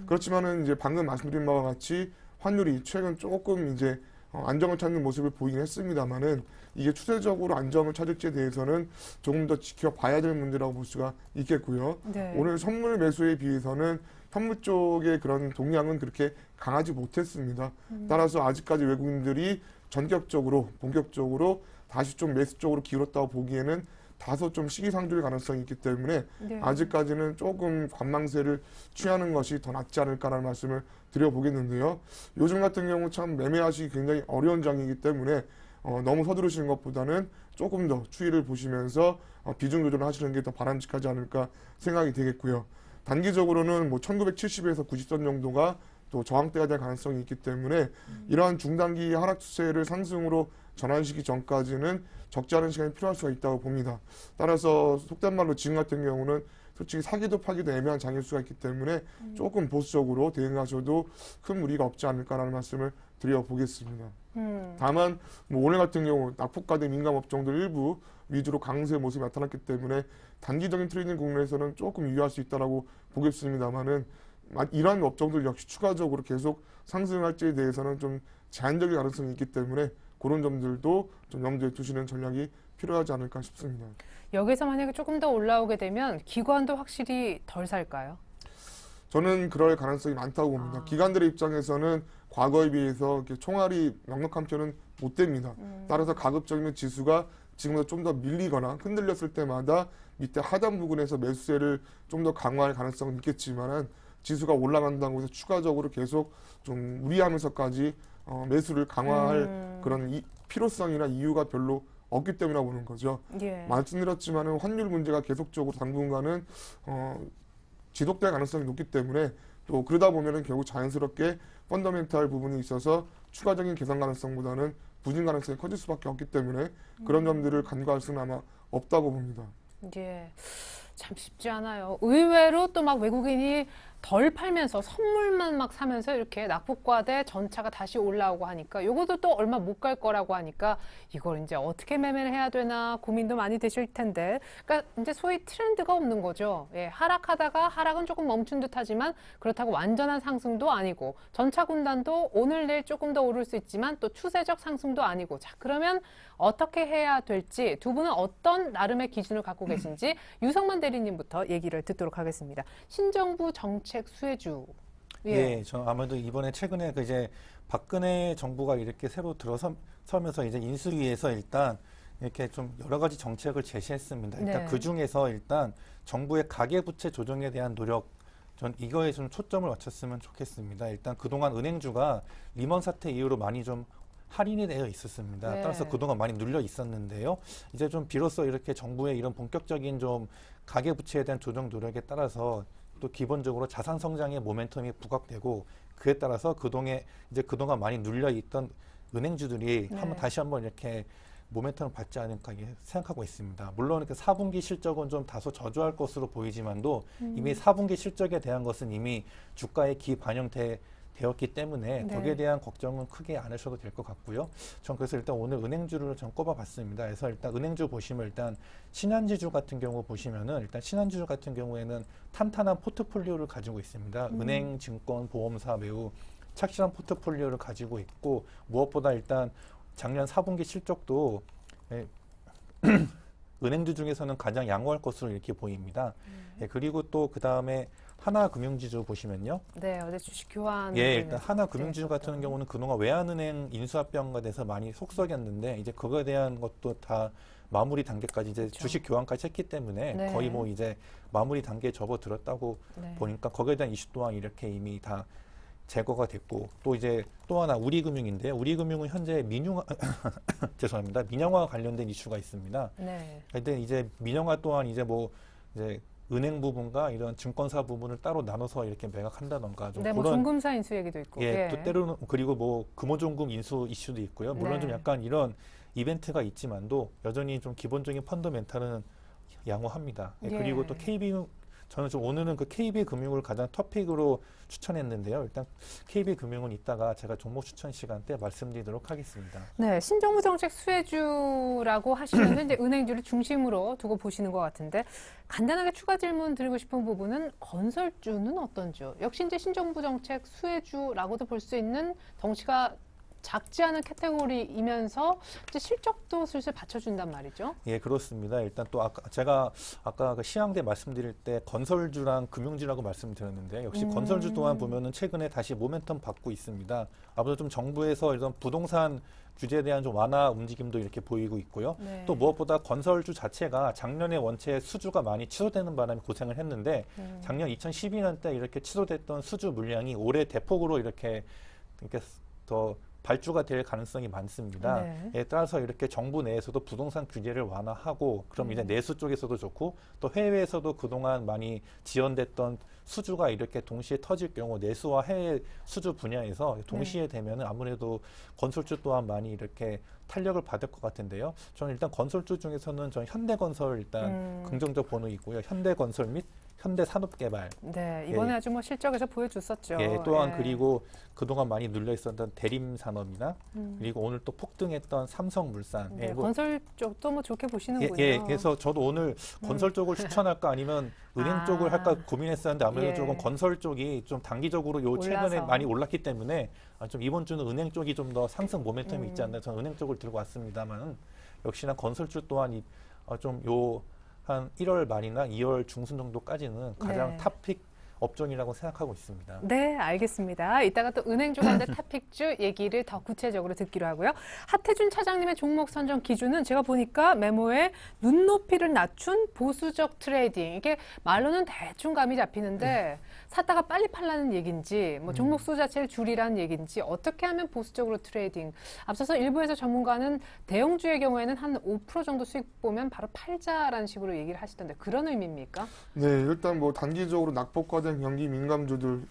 그렇지만은 이제 방금 말씀드린 바와 같이 환율이 최근 조금 이제 안정을 찾는 모습을 보이긴 했습니다만은 이게 추세적으로 안정을 찾을지에 대해서는 조금 더 지켜봐야 될 문제라고 볼 수가 있겠고요. 네. 오늘 선물 매수에 비해서는 현물 쪽의 그런 동향은 그렇게 강하지 못했습니다. 따라서 아직까지 외국인들이 전격적으로 본격적으로 다시 좀 매수 쪽으로 기울었다고 보기에는 다소 좀 시기상조일 가능성이 있기 때문에 네. 아직까지는 조금 관망세를 취하는 것이 더 낫지 않을까라는 말씀을 드려보겠는데요. 요즘 같은 경우 참 매매하시기 굉장히 어려운 장이기 때문에 너무 서두르시는 것보다는 조금 더 추이를 보시면서 비중 조절을 하시는 게 더 바람직하지 않을까 생각이 되겠고요. 단기적으로는 1970에서 90선 정도가 또 저항대가 될 가능성이 있기 때문에 이러한 중단기 하락 추세를 상승으로 전환시키기 전까지는 적지 않은 시간이 필요할 수가 있다고 봅니다. 따라서 속된 말로 지금 같은 경우는 솔직히 사기도 파기도 애매한 장일 수가 있기 때문에 조금 보수적으로 대응하셔도 큰 무리가 없지 않을까라는 말씀을 드려보겠습니다. 다만 오늘 같은 경우 낙폭과대 민감 업종들 일부 위주로 강세 모습이 나타났기 때문에 단기적인 트레이딩 국내에서는 조금 유의할 수 있다라고 보겠습니다만은 이러한 업종들 역시 추가적으로 계속 상승할지에 대해서는 좀 제한적인 가능성이 있기 때문에 그런 점들도 좀 염두에 두시는 전략이 필요하지 않을까 싶습니다. 여기서 만약에 조금 더 올라오게 되면 기관도 확실히 덜 살까요? 저는 그럴 가능성이 많다고 봅니다. 기관들의 입장에서는 과거에 비해서 이렇게 총알이 넉넉한 편은 못 됩니다. 따라서 가급적이면 지수가 지금보다 좀 더 밀리거나 흔들렸을 때마다 밑에 하단 부분에서 매수세를 좀 더 강화할 가능성은 있겠지만은 지수가 올라간다고 해서 추가적으로 계속 좀 무리하면서까지 매수를 강화할 그런 필요성이나 이유가 별로 없기 때문이라고 보는 거죠. 예. 말씀드렸지만은 환율 문제가 계속적으로 당분간은 지속될 가능성이 높기 때문에 또 그러다 보면은 결국 자연스럽게 펀더멘탈 부분이 있어서 추가적인 개선 가능성보다는 부진 가능성이 커질 수밖에 없기 때문에 그런 점들을 간과할 수는 아마 없다고 봅니다. 예. 참 쉽지 않아요. 의외로 또 막 외국인이 덜 팔면서 선물만 막 사면서 이렇게 낙폭과대 전차가 다시 올라오고 하니까 요것도 또 얼마 못 갈 거라고 하니까 이걸 이제 어떻게 매매를 해야 되나 고민도 많이 되실 텐데 그러니까 이제 소위 트렌드가 없는 거죠. 예, 하락하다가 하락은 조금 멈춘 듯 하지만 그렇다고 완전한 상승도 아니고 전차 군단도 오늘 내일 조금 더 오를 수 있지만 또 추세적 상승도 아니고 자 그러면 어떻게 해야 될지 두 분은 어떤 나름의 기준을 갖고 계신지 유성만 대리님부터 얘기를 듣도록 하겠습니다. 신정부 정책 수혜주. 예, 저 아무래도 이번에 최근에 그 이제 박근혜 정부가 이렇게 새로 들어서면서 이제 인수위에서 일단 이렇게 좀 여러 가지 정책을 제시했습니다. 일단 네. 그 중에서 일단 정부의 가계부채 조정에 대한 노력, 전 이거에 좀 초점을 맞췄으면 좋겠습니다. 일단 그동안 은행주가 리먼 사태 이후로 많이 좀 할인이 되어 있었습니다. 네. 따라서 그동안 많이 눌려 있었는데요. 이제 좀 비로소 이렇게 정부의 이런 본격적인 좀 가계부채에 대한 조정 노력에 따라서 또 기본적으로 자산 성장의 모멘텀이 부각되고 그에 따라서 그동안 많이 눌려 있던 은행주들이 네. 다시 한번 이렇게 모멘텀을 받지 않을까 생각하고 있습니다. 물론 그 4분기 실적은 좀 다소 저조할 것으로 보이지만도 이미 4분기 실적에 대한 것은 이미 주가에 기반영되었기 때문에 네. 거기에 대한 걱정은 크게 안 하셔도 될 것 같고요. 전 그래서 일단 오늘 은행주를 좀 꼽아봤습니다. 그래서 일단 은행주 보시면 일단 신한지주 같은 경우 보시면은 일단 신한지주 같은 경우에는 탄탄한 포트폴리오를 가지고 있습니다. 은행, 증권, 보험사 매우 착실한 포트폴리오를 가지고 있고 무엇보다 일단 작년 4분기 실적도 은행주 중에서는 가장 양호할 것으로 이렇게 보입니다. 예, 그리고 또 그 다음에 하나금융지주 보시면요. 네, 어제 주식 교환. 예, 일단 하나금융지주 같은 경우는 그동안 외환은행 인수합병과 돼서 많이 속썩였는데 이제 그거에 대한 것도 다 마무리 단계까지 이제 그렇죠. 주식 교환까지 했기 때문에 네. 거의 뭐 이제 마무리 단계에 접어들었다고 네. 보니까 거기에 대한 이슈 또한 이렇게 이미 다 제거가 됐고 또 이제 또 하나 우리금융인데요. 우리금융은 현재 죄송합니다. 민영화 관련된 이슈가 있습니다. 네. 근데 이제 민영화 또한 이제 뭐 이제 은행 부분과 이런 증권사 부분을 따로 나눠서 이렇게 매각한다던가 좀 네, 뭐 그런 종금사 인수 얘기도 있고. 예, 또 때로는 그리고 뭐 금호종금 인수 이슈도 있고요. 물론 네. 좀 약간 이런 이벤트가 있지만도 여전히 좀 기본적인 펀더멘탈은 양호합니다. 예, 예. 그리고 또 저는 좀 오늘은 그 KB금융을 가장 토픽으로 추천했는데요. 일단 KB금융은 이따가 제가 종목 추천 시간 때 말씀드리도록 하겠습니다. 네, 신정부 정책 수혜주라고 하시면서 이제 은행주를 중심으로 두고 보시는 것 같은데 간단하게 추가 질문 드리고 싶은 부분은 건설주는 어떤지요? 역시 이제 신정부 정책 수혜주라고도 볼 수 있는 덩치가 작지 않은 카테고리이면서 이제 실적도 슬슬 받쳐준단 말이죠. 예, 그렇습니다. 일단 또 제가 아까 그 시황대 말씀드릴 때 건설주랑 금융주라고 말씀드렸는데 역시 건설주 또한 보면은 최근에 다시 모멘텀 받고 있습니다. 아무래도 좀 정부에서 이런 부동산 규제에 대한 좀 완화 움직임도 이렇게 보이고 있고요. 네. 또 무엇보다 건설주 자체가 작년에 원체 수주가 많이 취소되는 바람에 고생을 했는데 작년 2012년 때 이렇게 취소됐던 수주 물량이 올해 대폭으로 이렇게 더 발주가 될 가능성이 많습니다. 네. 에 따라서 이렇게 정부 내에서도 부동산 규제를 완화하고 그럼 이제 내수 쪽에서도 좋고 또 해외에서도 그동안 많이 지연됐던 수주가 이렇게 동시에 터질 경우 내수와 해외 수주 분야에서 동시에 되면은 아무래도 건설주 또한 많이 이렇게 탄력을 받을 것 같은데요. 저는 일단 건설주 중에서는 전 현대건설 일단 긍정적 번호 있고요. 현대건설 및 현대산업개발. 네, 이번에 예. 아주 뭐 실적에서 보여줬었죠. 예, 또한 예. 그리고 그동안 많이 눌려 있었던 대림산업이나 그리고 오늘 또 폭등했던 삼성물산. 네, 예, 뭐 건설 쪽도 뭐 좋게 보시는군요. 예, 그래서 저도 오늘 건설 쪽을 추천할까 아니면 은행 쪽을 할까 고민했었는데 아무래도 예. 조금 건설 쪽이 좀 단기적으로 요 최근에 올라서. 많이 올랐기 때문에 좀 이번 주는 은행 쪽이 좀 더 상승 모멘텀이 있지 않나 저는 은행 쪽을 들고 왔습니다만 역시나 건설주 또한 좀 요 한 1월 말이나 2월 중순 정도까지는 가장 네. 탑픽 업종이라고 생각하고 있습니다. 네, 알겠습니다. 이따가 또 은행주 가운데 탑픽주 얘기를 더 구체적으로 듣기로 하고요. 하태준 차장님의 종목 선정 기준은 제가 보니까 메모에 눈높이를 낮춘 보수적 트레이딩. 이게 말로는 대충 감이 잡히는데 샀다가 빨리 팔라는 얘기인지 뭐 종목 수 자체를 줄이라는 얘기인지 어떻게 하면 보수적으로 트레이딩. 앞서서 일부에서 전문가는 대형주의 경우에는 한 5% 정도 수익 보면 바로 팔자라는 식으로 얘기를 하시던데 그런 의미입니까? 네, 일단 뭐 단기적으로 낙폭과된 경기 민감주들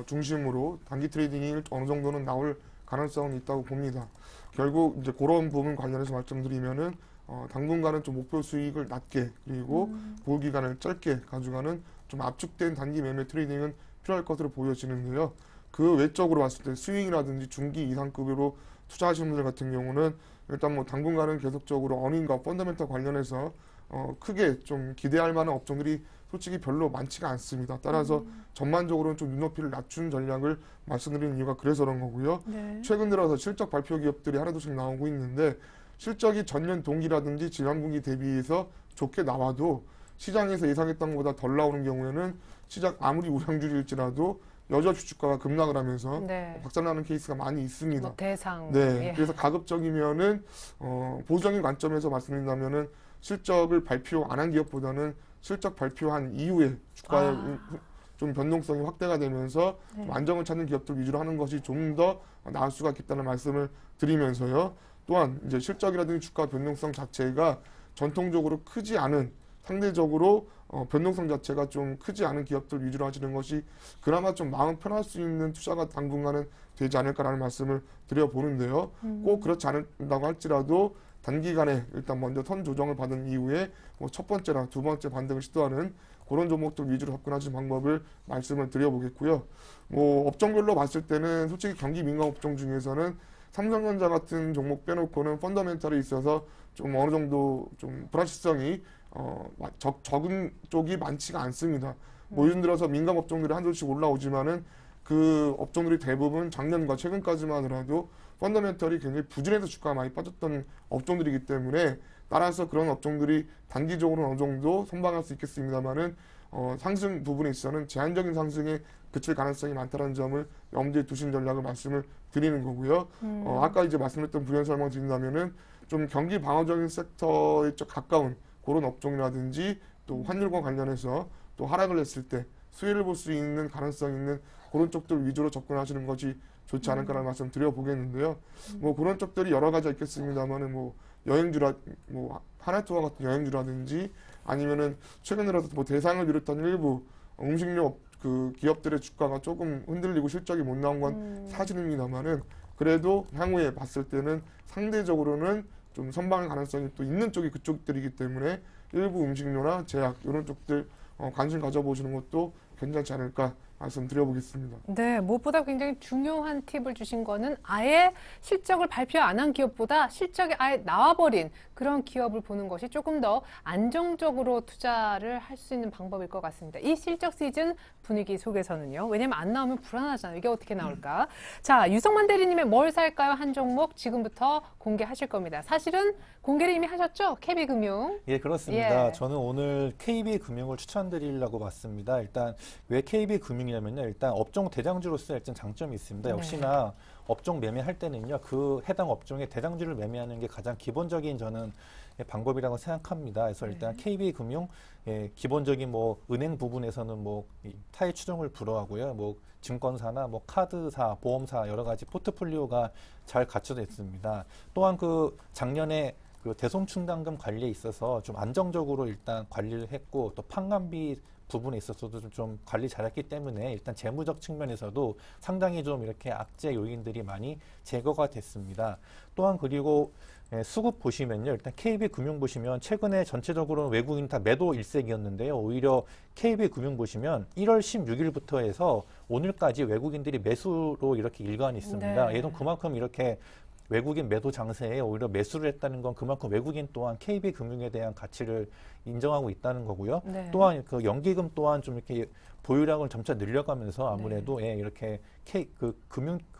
중심으로 단기 트레이딩이 어느 정도는 나올 가능성은 있다고 봅니다. 결국 이제 그런 부분 관련해서 말씀드리면은 당분간은 좀 목표 수익을 낮게 그리고 보유 기간을 짧게 가져가는 좀 압축된 단기 매매 트레이딩은 필요할 것으로 보여지는데요. 그 외적으로 봤을 때 스윙이라든지 중기 이상급으로 투자하시는 분들 같은 경우는 일단 뭐 당분간은 계속적으로 어닝과 펀더멘털 관련해서 크게 좀 기대할 만한 업종들이 솔직히 별로 많지가 않습니다. 따라서 전반적으로는 좀 눈높이를 낮춘 전략을 말씀드리는 이유가 그래서 그런 거고요. 네. 최근 들어서 실적 발표 기업들이 하나둘씩 나오고 있는데 실적이 전년 동기라든지 지난 분기 대비해서 좋게 나와도 시장에서 예상했던 것보다 덜 나오는 경우에는 시장 아무리 우량주일지라도 여전히 주가가 급락을 하면서 네. 박살나는 케이스가 많이 있습니다. 뭐 대상. 네, 예. 그래서 가급적이면은 보수적인 관점에서 말씀드린다면은 실적을 발표 안 한 기업보다는 실적 발표한 이후에 주가의 좀 변동성이 확대가 되면서 좀 안정을 찾는 기업들 위주로 하는 것이 좀 더 나을 수가 있겠다는 말씀을 드리면서요. 또한 이제 실적이라든지 주가 변동성 자체가 전통적으로 크지 않은 상대적으로 변동성 자체가 좀 크지 않은 기업들 위주로 하시는 것이 그나마 좀 마음 편할 수 있는 투자가 당분간은 되지 않을까라는 말씀을 드려보는데요. 꼭 그렇지 않는다고 할지라도 단기간에 일단 먼저 선 조정을 받은 이후에 뭐 첫 번째나 두 번째 반등을 시도하는 그런 종목들 위주로 접근하시는 방법을 말씀을 드려보겠고요. 뭐 업종별로 봤을 때는 솔직히 경기 민감 업종 중에서는 삼성전자 같은 종목 빼놓고는 펀더멘털이 있어서 좀 어느 정도 좀 불확실성이 적은 쪽이 많지가 않습니다. 뭐 요즘 들어서 민감 업종들이 한둘씩 올라오지만은 그 업종들이 대부분 작년과 최근까지만 하더라도 펀더멘털이 굉장히 부진해서 주가가 많이 빠졌던 업종들이기 때문에 따라서 그런 업종들이 단기적으로 어느 정도 선방할 수 있겠습니다만은 상승 부분에 있어서는 제한적인 상승에 그칠 가능성이 많다는 점을 염두에 두신 전략을 말씀을 드리는 거고요. 아까 이제 말씀드렸던 부연 설명 드린다면은 좀 경기 방어적인 섹터에 좀 가까운 그런 업종이라든지 또 환율과 관련해서 또 하락을 했을 때 수혜를 볼 수 있는 가능성 있는 그런 쪽들 위주로 접근하시는 것이 좋지 않을까라는 말씀 드려보겠는데요. 뭐 그런 쪽들이 여러 가지 있겠습니다만은 뭐 뭐 하나투어 같은 여행주라든지 아니면은 최근 들어서 뭐 대상을 비롯한 일부 음식료 그 기업들의 주가가 조금 흔들리고 실적이 못 나온 건 사실입니다만은 그래도 향후에 봤을 때는 상대적으로는 좀 선방할 가능성이 또 있는 쪽이 그쪽들이기 때문에 일부 음식료나 제약 이런 쪽들 관심 가져보시는 것도 괜찮지 않을까 말씀드려보겠습니다. 네, 무엇보다 굉장히 중요한 팁을 주신 거는 아예 실적을 발표 안 한 기업보다 실적이 아예 나와버린 그런 기업을 보는 것이 조금 더 안정적으로 투자를 할 수 있는 방법일 것 같습니다. 이 실적 시즌 분위기 속에서는요. 왜냐면 안 나오면 불안하잖아요. 이게 어떻게 나올까? 자, 유성만 대리님의 뭘 살까요? 한 종목 지금부터 공개하실 겁니다. 사실은 공개를 이미 하셨죠? KB금융. 예, 그렇습니다. 예. 저는 오늘 KB금융을 추천드리려고 봤습니다. 일단 왜 KB금융이냐면요. 일단 업종 대장주로서 일단 장점이 있습니다. 네. 역시나 업종 매매할 때는요. 그 해당 업종의 대장주를 매매하는 게 가장 기본적인 저는 방법이라고 생각합니다. 그래서 일단 KB금융 기본적인 뭐 은행 부분에서는 뭐 타의 추종을 불허하고요. 뭐 증권사나 뭐 카드사, 보험사 여러 가지 포트폴리오가 잘 갖춰져 있습니다. 또한 그 작년에 그 대손충당금 관리에 있어서 좀 안정적으로 일단 관리를 했고 또 판관비 부분에 있어서도 좀 관리 잘했기 때문에 일단 재무적 측면에서도 상당히 좀 이렇게 악재 요인들이 많이 제거가 됐습니다. 또한 그리고 수급 보시면요. 일단 KB금융 보시면 최근에 전체적으로 외국인 다 매도 일색이었는데요. 오히려 KB금융 보시면 1월 16일부터 해서 오늘까지 외국인들이 매수로 이렇게 일관이 있습니다. 네. 얘도 그만큼 이렇게 외국인 매도 장세에 오히려 매수를 했다는 건 그만큼 외국인 또한 KB금융에 대한 가치를 인정하고 있다는 거고요. 네. 또한 그 연기금 또한 좀 이렇게 보유량을 점차 늘려가면서 아무래도 이렇게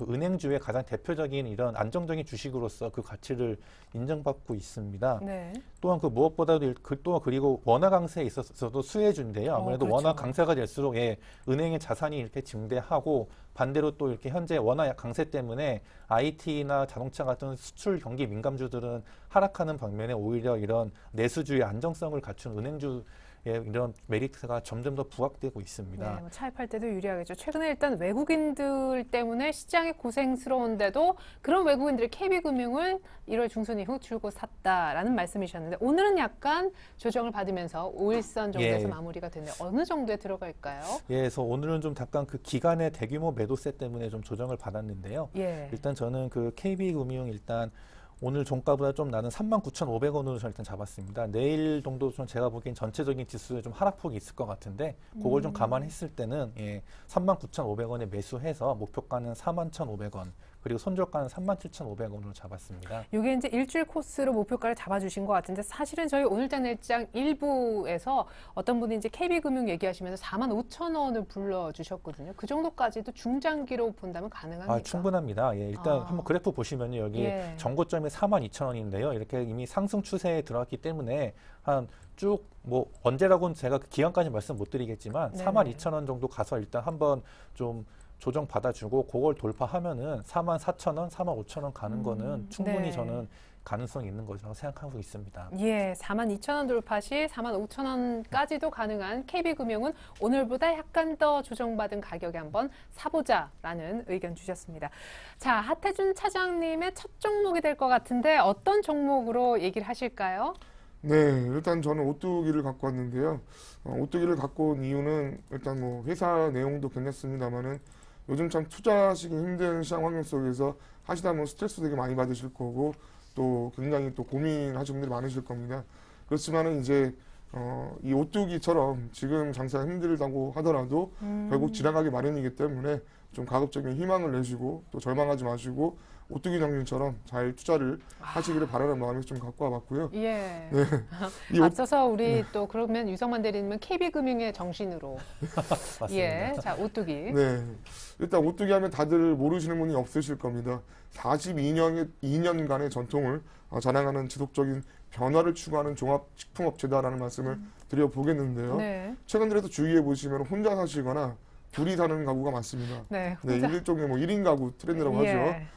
은행주의 가장 대표적인 이런 안정적인 주식으로서 그 가치를 인정받고 있습니다. 네. 또한 그 무엇보다도 또 그리고 원화 강세에 있어서도 수혜주인데요. 아무래도 그렇죠. 원화 강세가 될수록 은행의 자산이 이렇게 증대하고 반대로 또 이렇게 현재 원화 강세 때문에 IT나 자동차 같은 수출 경기 민감주들은 하락하는 방면에 오히려 이런 내수주의 안정성을 갖춘 은행주 이런 메리트가 점점 더 부각되고 있습니다. 네, 뭐 차입할 때도 유리하겠죠. 최근에 일단 외국인들 때문에 시장이 고생스러운데도 그런 외국인들이 KB금융을 1월 중순 이후 줄곧 샀다라는 말씀이셨는데 오늘은 약간 조정을 받으면서 5일선 정도에서 마무리가 됐네요. 어느 정도에 들어갈까요? 예, 그래서 오늘은 좀 잠깐 그 기간의 대규모 매도세 때문에 좀 조정을 받았는데요. 예. 일단 저는 그 KB금융 일단 오늘 종가보다 좀 나는 39,500원으로 일단 잡았습니다. 내일 정도 좀 제가 보기엔 전체적인 지수에 좀 하락폭이 있을 것 같은데 그걸 좀 감안했을 때는 39,500원에 매수해서 목표가는 41,500원 그리고 손절가는 37,500원으로 잡았습니다. 이게 이제 일주일 코스로 목표가를 잡아주신 것 같은데 사실은 저희 오늘장 내일장 일부에서 어떤 분이 이제 KB금융 얘기하시면서 45,000원을 불러주셨거든요. 그 정도까지도 중장기로 본다면 가능합니까? 충분합니다. 예, 일단 한번 그래프 보시면요. 여기 정고점이 42,000원인데요. 이렇게 이미 상승 추세에 들어갔기 때문에 한 쭉 뭐 언제라고는 제가 그 기간까지 말씀 못 드리겠지만 42,000원 정도 가서 일단 한번 좀 조정 받아주고 그걸 돌파하면은 44,000원, 45,000원 가는 거는 충분히 저는 가능성이 있는 거죠. 생각하고 있습니다. 예, 42,000원 돌파 시 45,000원까지도 가능한 KB금융은 오늘보다 약간 더 조정받은 가격에 한번 사보자라는 의견 주셨습니다. 자, 하태준 차장님의 첫 종목이 될 것 같은데 어떤 종목으로 얘기를 하실까요? 네, 일단 저는 오뚜기를 갖고 왔는데요. 오뚜기를 갖고 온 이유는 일단 뭐 회사 내용도 괜찮습니다만은 요즘 참 투자하시기 힘든 시장 환경 속에서 하시다 보면 스트레스 되게 많이 받으실 거고 또 굉장히 또 고민하시는 분들이 많으실 겁니다. 그렇지만은 이제 이 오뚜기처럼 지금 장사가 힘들다고 하더라도 결국 지나가기 마련이기 때문에 좀 가급적인 희망을 내시고 또 절망하지 마시고 오뚜기 장님처럼 잘 투자를 하시기를 바라는 마음에서 좀 갖고 와봤고요. 예. 네. 앞서서 우리 또 그러면 유성만 대리님은 KB금융의 정신으로. 맞습니다. 예. 자, 오뚜기. 네. 일단 오뚜기 하면 다들 모르시는 분이 없으실 겁니다. 42년간의 전통을 자랑하는 지속적인 변화를 추구하는 종합식품업체다라는 말씀을 드려보겠는데요. 네. 최근 들어서 주위에 보시면 혼자 사시거나 둘이 사는 가구가 많습니다. 네. 네, 일종의 뭐 1인 가구 트렌드라고 예. 하죠.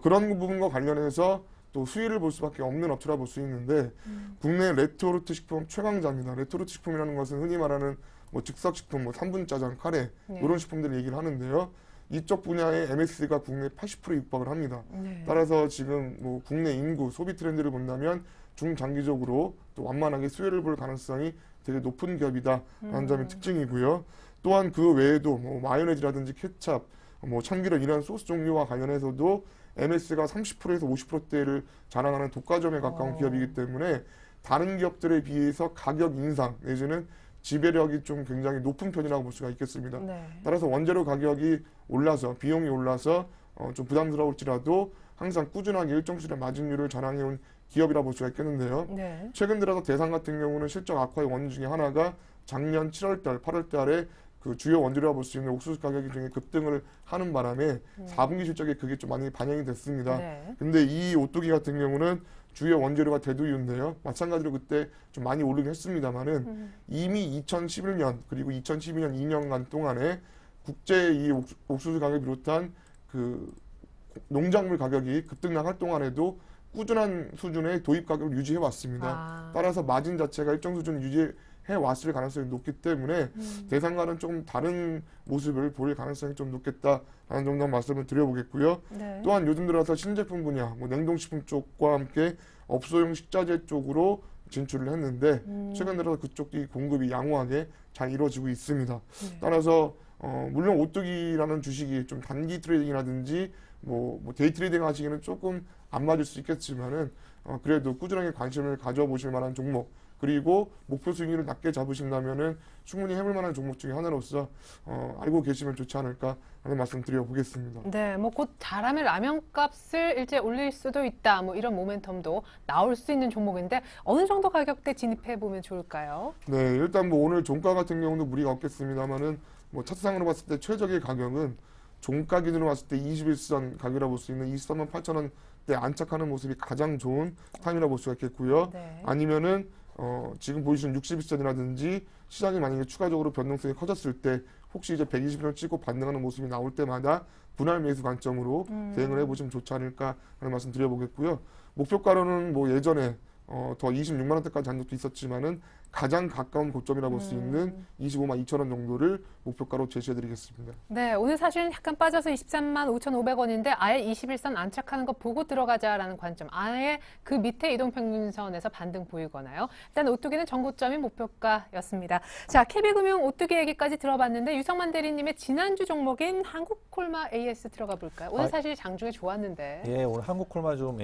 그런 부분과 관련해서 또 수위를 볼 수밖에 없는 업체라 볼 수 있는데 국내 레토르트 식품 최강자입니다. 레토르트 식품이라는 것은 흔히 말하는 뭐 즉석식품, 뭐 3분 짜장, 카레 이런 식품들을 얘기를 하는데요. 이쪽 분야의 MS가 국내 80%에 육박을 합니다. 네. 따라서 지금 뭐 국내 인구 소비 트렌드를 본다면 중장기적으로 또 완만하게 수혜를 볼 가능성이 되게 높은 기업이다라는 점이 특징이고요. 또한 그 외에도 뭐 마요네즈라든지 케찹, 뭐 참기름 이런 소스 종류와 관련해서도 MS가 30%에서 50%대를 자랑하는 독과점에 가까운 기업이기 때문에 다른 기업들에 비해서 가격 인상 내지는 지배력이 좀 굉장히 높은 편이라고 볼 수가 있겠습니다. 네. 따라서 원재료 가격이 올라서 비용이 올라서 좀 부담스러울지라도 항상 꾸준하게 일정 수준의 마진율을 자랑해온 기업이라 볼 수가 있겠는데요. 네. 최근 들어서 대상 같은 경우는 실적 악화의 원인 중에 하나가 작년 7월달, 8월달에 그 주요 원재료라 볼 수 있는 옥수수 가격이 굉장히 급등을 하는 바람에 4분기 실적에 그게 좀 많이 반영이 됐습니다. 네. 근데 이 오뚜기 같은 경우는 주요 원재료가 대두유인데요. 마찬가지로 그때 좀 많이 오르긴 했습니다만은 이미 2011년 그리고 2012년 2년간 동안에 국제 이 옥수수 가격을 비롯한 그 농작물 가격이 급등락할 동안에도 꾸준한 수준의 도입 가격을 유지해 왔습니다. 따라서 마진 자체가 일정 수준 유지해 왔을 가능성이 높기 때문에 대상과는 좀 다른 모습을 보일 가능성이 좀 높겠다라는 정도 말씀을 드려보겠고요. 네. 또한 요즘 들어서 신제품 분야, 뭐 냉동식품 쪽과 함께 업소용 식자재 쪽으로 진출을 했는데 최근 들어서 그쪽이 공급이 양호하게 잘 이루어지고 있습니다. 네. 따라서 물론 오뚜기라는 주식이 좀 단기 트레이딩이라든지 뭐 데이 트레이딩 하시기는 조금 안 맞을 수 있겠지만은 그래도 꾸준하게 관심을 가져보실 만한 종목 그리고 목표 수익률을 낮게 잡으신다면은 충분히 해볼 만한 종목 중에 하나로서 알고 계시면 좋지 않을까 하는 말씀 드려보겠습니다. 네, 뭐 곧 잘하면 라면 값을 일제 올릴 수도 있다. 뭐 이런 모멘텀도 나올 수 있는 종목인데 어느 정도 가격대 진입해 보면 좋을까요? 네, 일단 뭐 오늘 종가 같은 경우도 무리가 없겠습니다만은 뭐 차트상으로 봤을 때 최적의 가격은 종가 기준으로 봤을 때 21선 가격이라 볼 수 있는 23만 8천 원대 안착하는 모습이 가장 좋은 타임이라 볼 수가 있겠고요. 네. 아니면은 지금 보이시는 61선이라든지 시장이 만약에 추가적으로 변동성이 커졌을 때 혹시 이제 120선 찍고 반등하는 모습이 나올 때마다 분할 매수 관점으로 대응을 해보시면 좋지 않을까 하는 말씀 드려보겠고요. 목표가로는 뭐 예전에 더 26만 원대까지 한 적도 있었지만은 가장 가까운 고점이라 볼 수 있는 25만 2천 원 정도를 목표가로 제시해드리겠습니다. 네, 오늘 사실은 약간 빠져서 23만 5,500원인데 아예 21선 안착하는 거 보고 들어가자라는 관점. 아예 그 밑에 이동평균선에서 반등 보이거나요. 일단 오뚜기는 전고점이 목표가였습니다. 자, KB금융 오뚜기 얘기까지 들어봤는데 유성만 대리님의 지난주 종목인 한국콜마 AS 들어가 볼까요? 오늘 사실 장중에 좋았는데. 예, 오늘 한국콜마 좀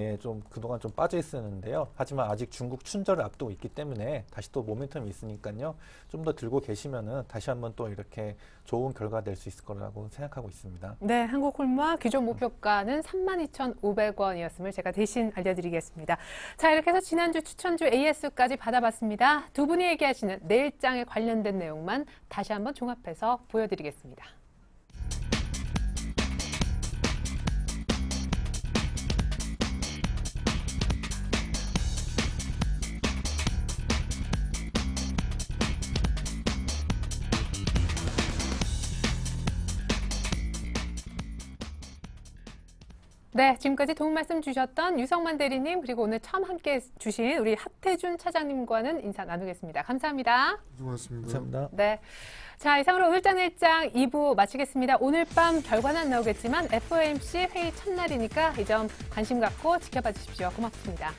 그동안 좀 빠져 있었는데요. 하지만 아직 중국 춘절을 앞두고 있기 때문에 다시 또 모멘텀이 있으니까요. 좀 더 들고 계시면은 다시 한번 또 이렇게 좋은 결과 낼 수 있을 거라고 생각하고 있습니다. 네, 한국콜마 기존 목표가는 32,500원이었음을 제가 대신 알려드리겠습니다. 자, 이렇게 해서 지난주 추천주 AS까지 받아봤습니다. 두 분이 얘기하시는 내일장에 관련된 내용만 다시 한번 종합해서 보여드리겠습니다. 네, 지금까지 도움 말씀 주셨던 유성만 대리님 그리고 오늘 처음 함께 주신 우리 하태준 차장님과는 인사 나누겠습니다. 감사합니다. 수고하셨습니다. 감사합니다. 네, 자 이상으로 오늘장 일장 2부 마치겠습니다. 오늘 밤 결과는 안 나오겠지만 FOMC 회의 첫날이니까 이 점 관심 갖고 지켜봐 주십시오. 고맙습니다.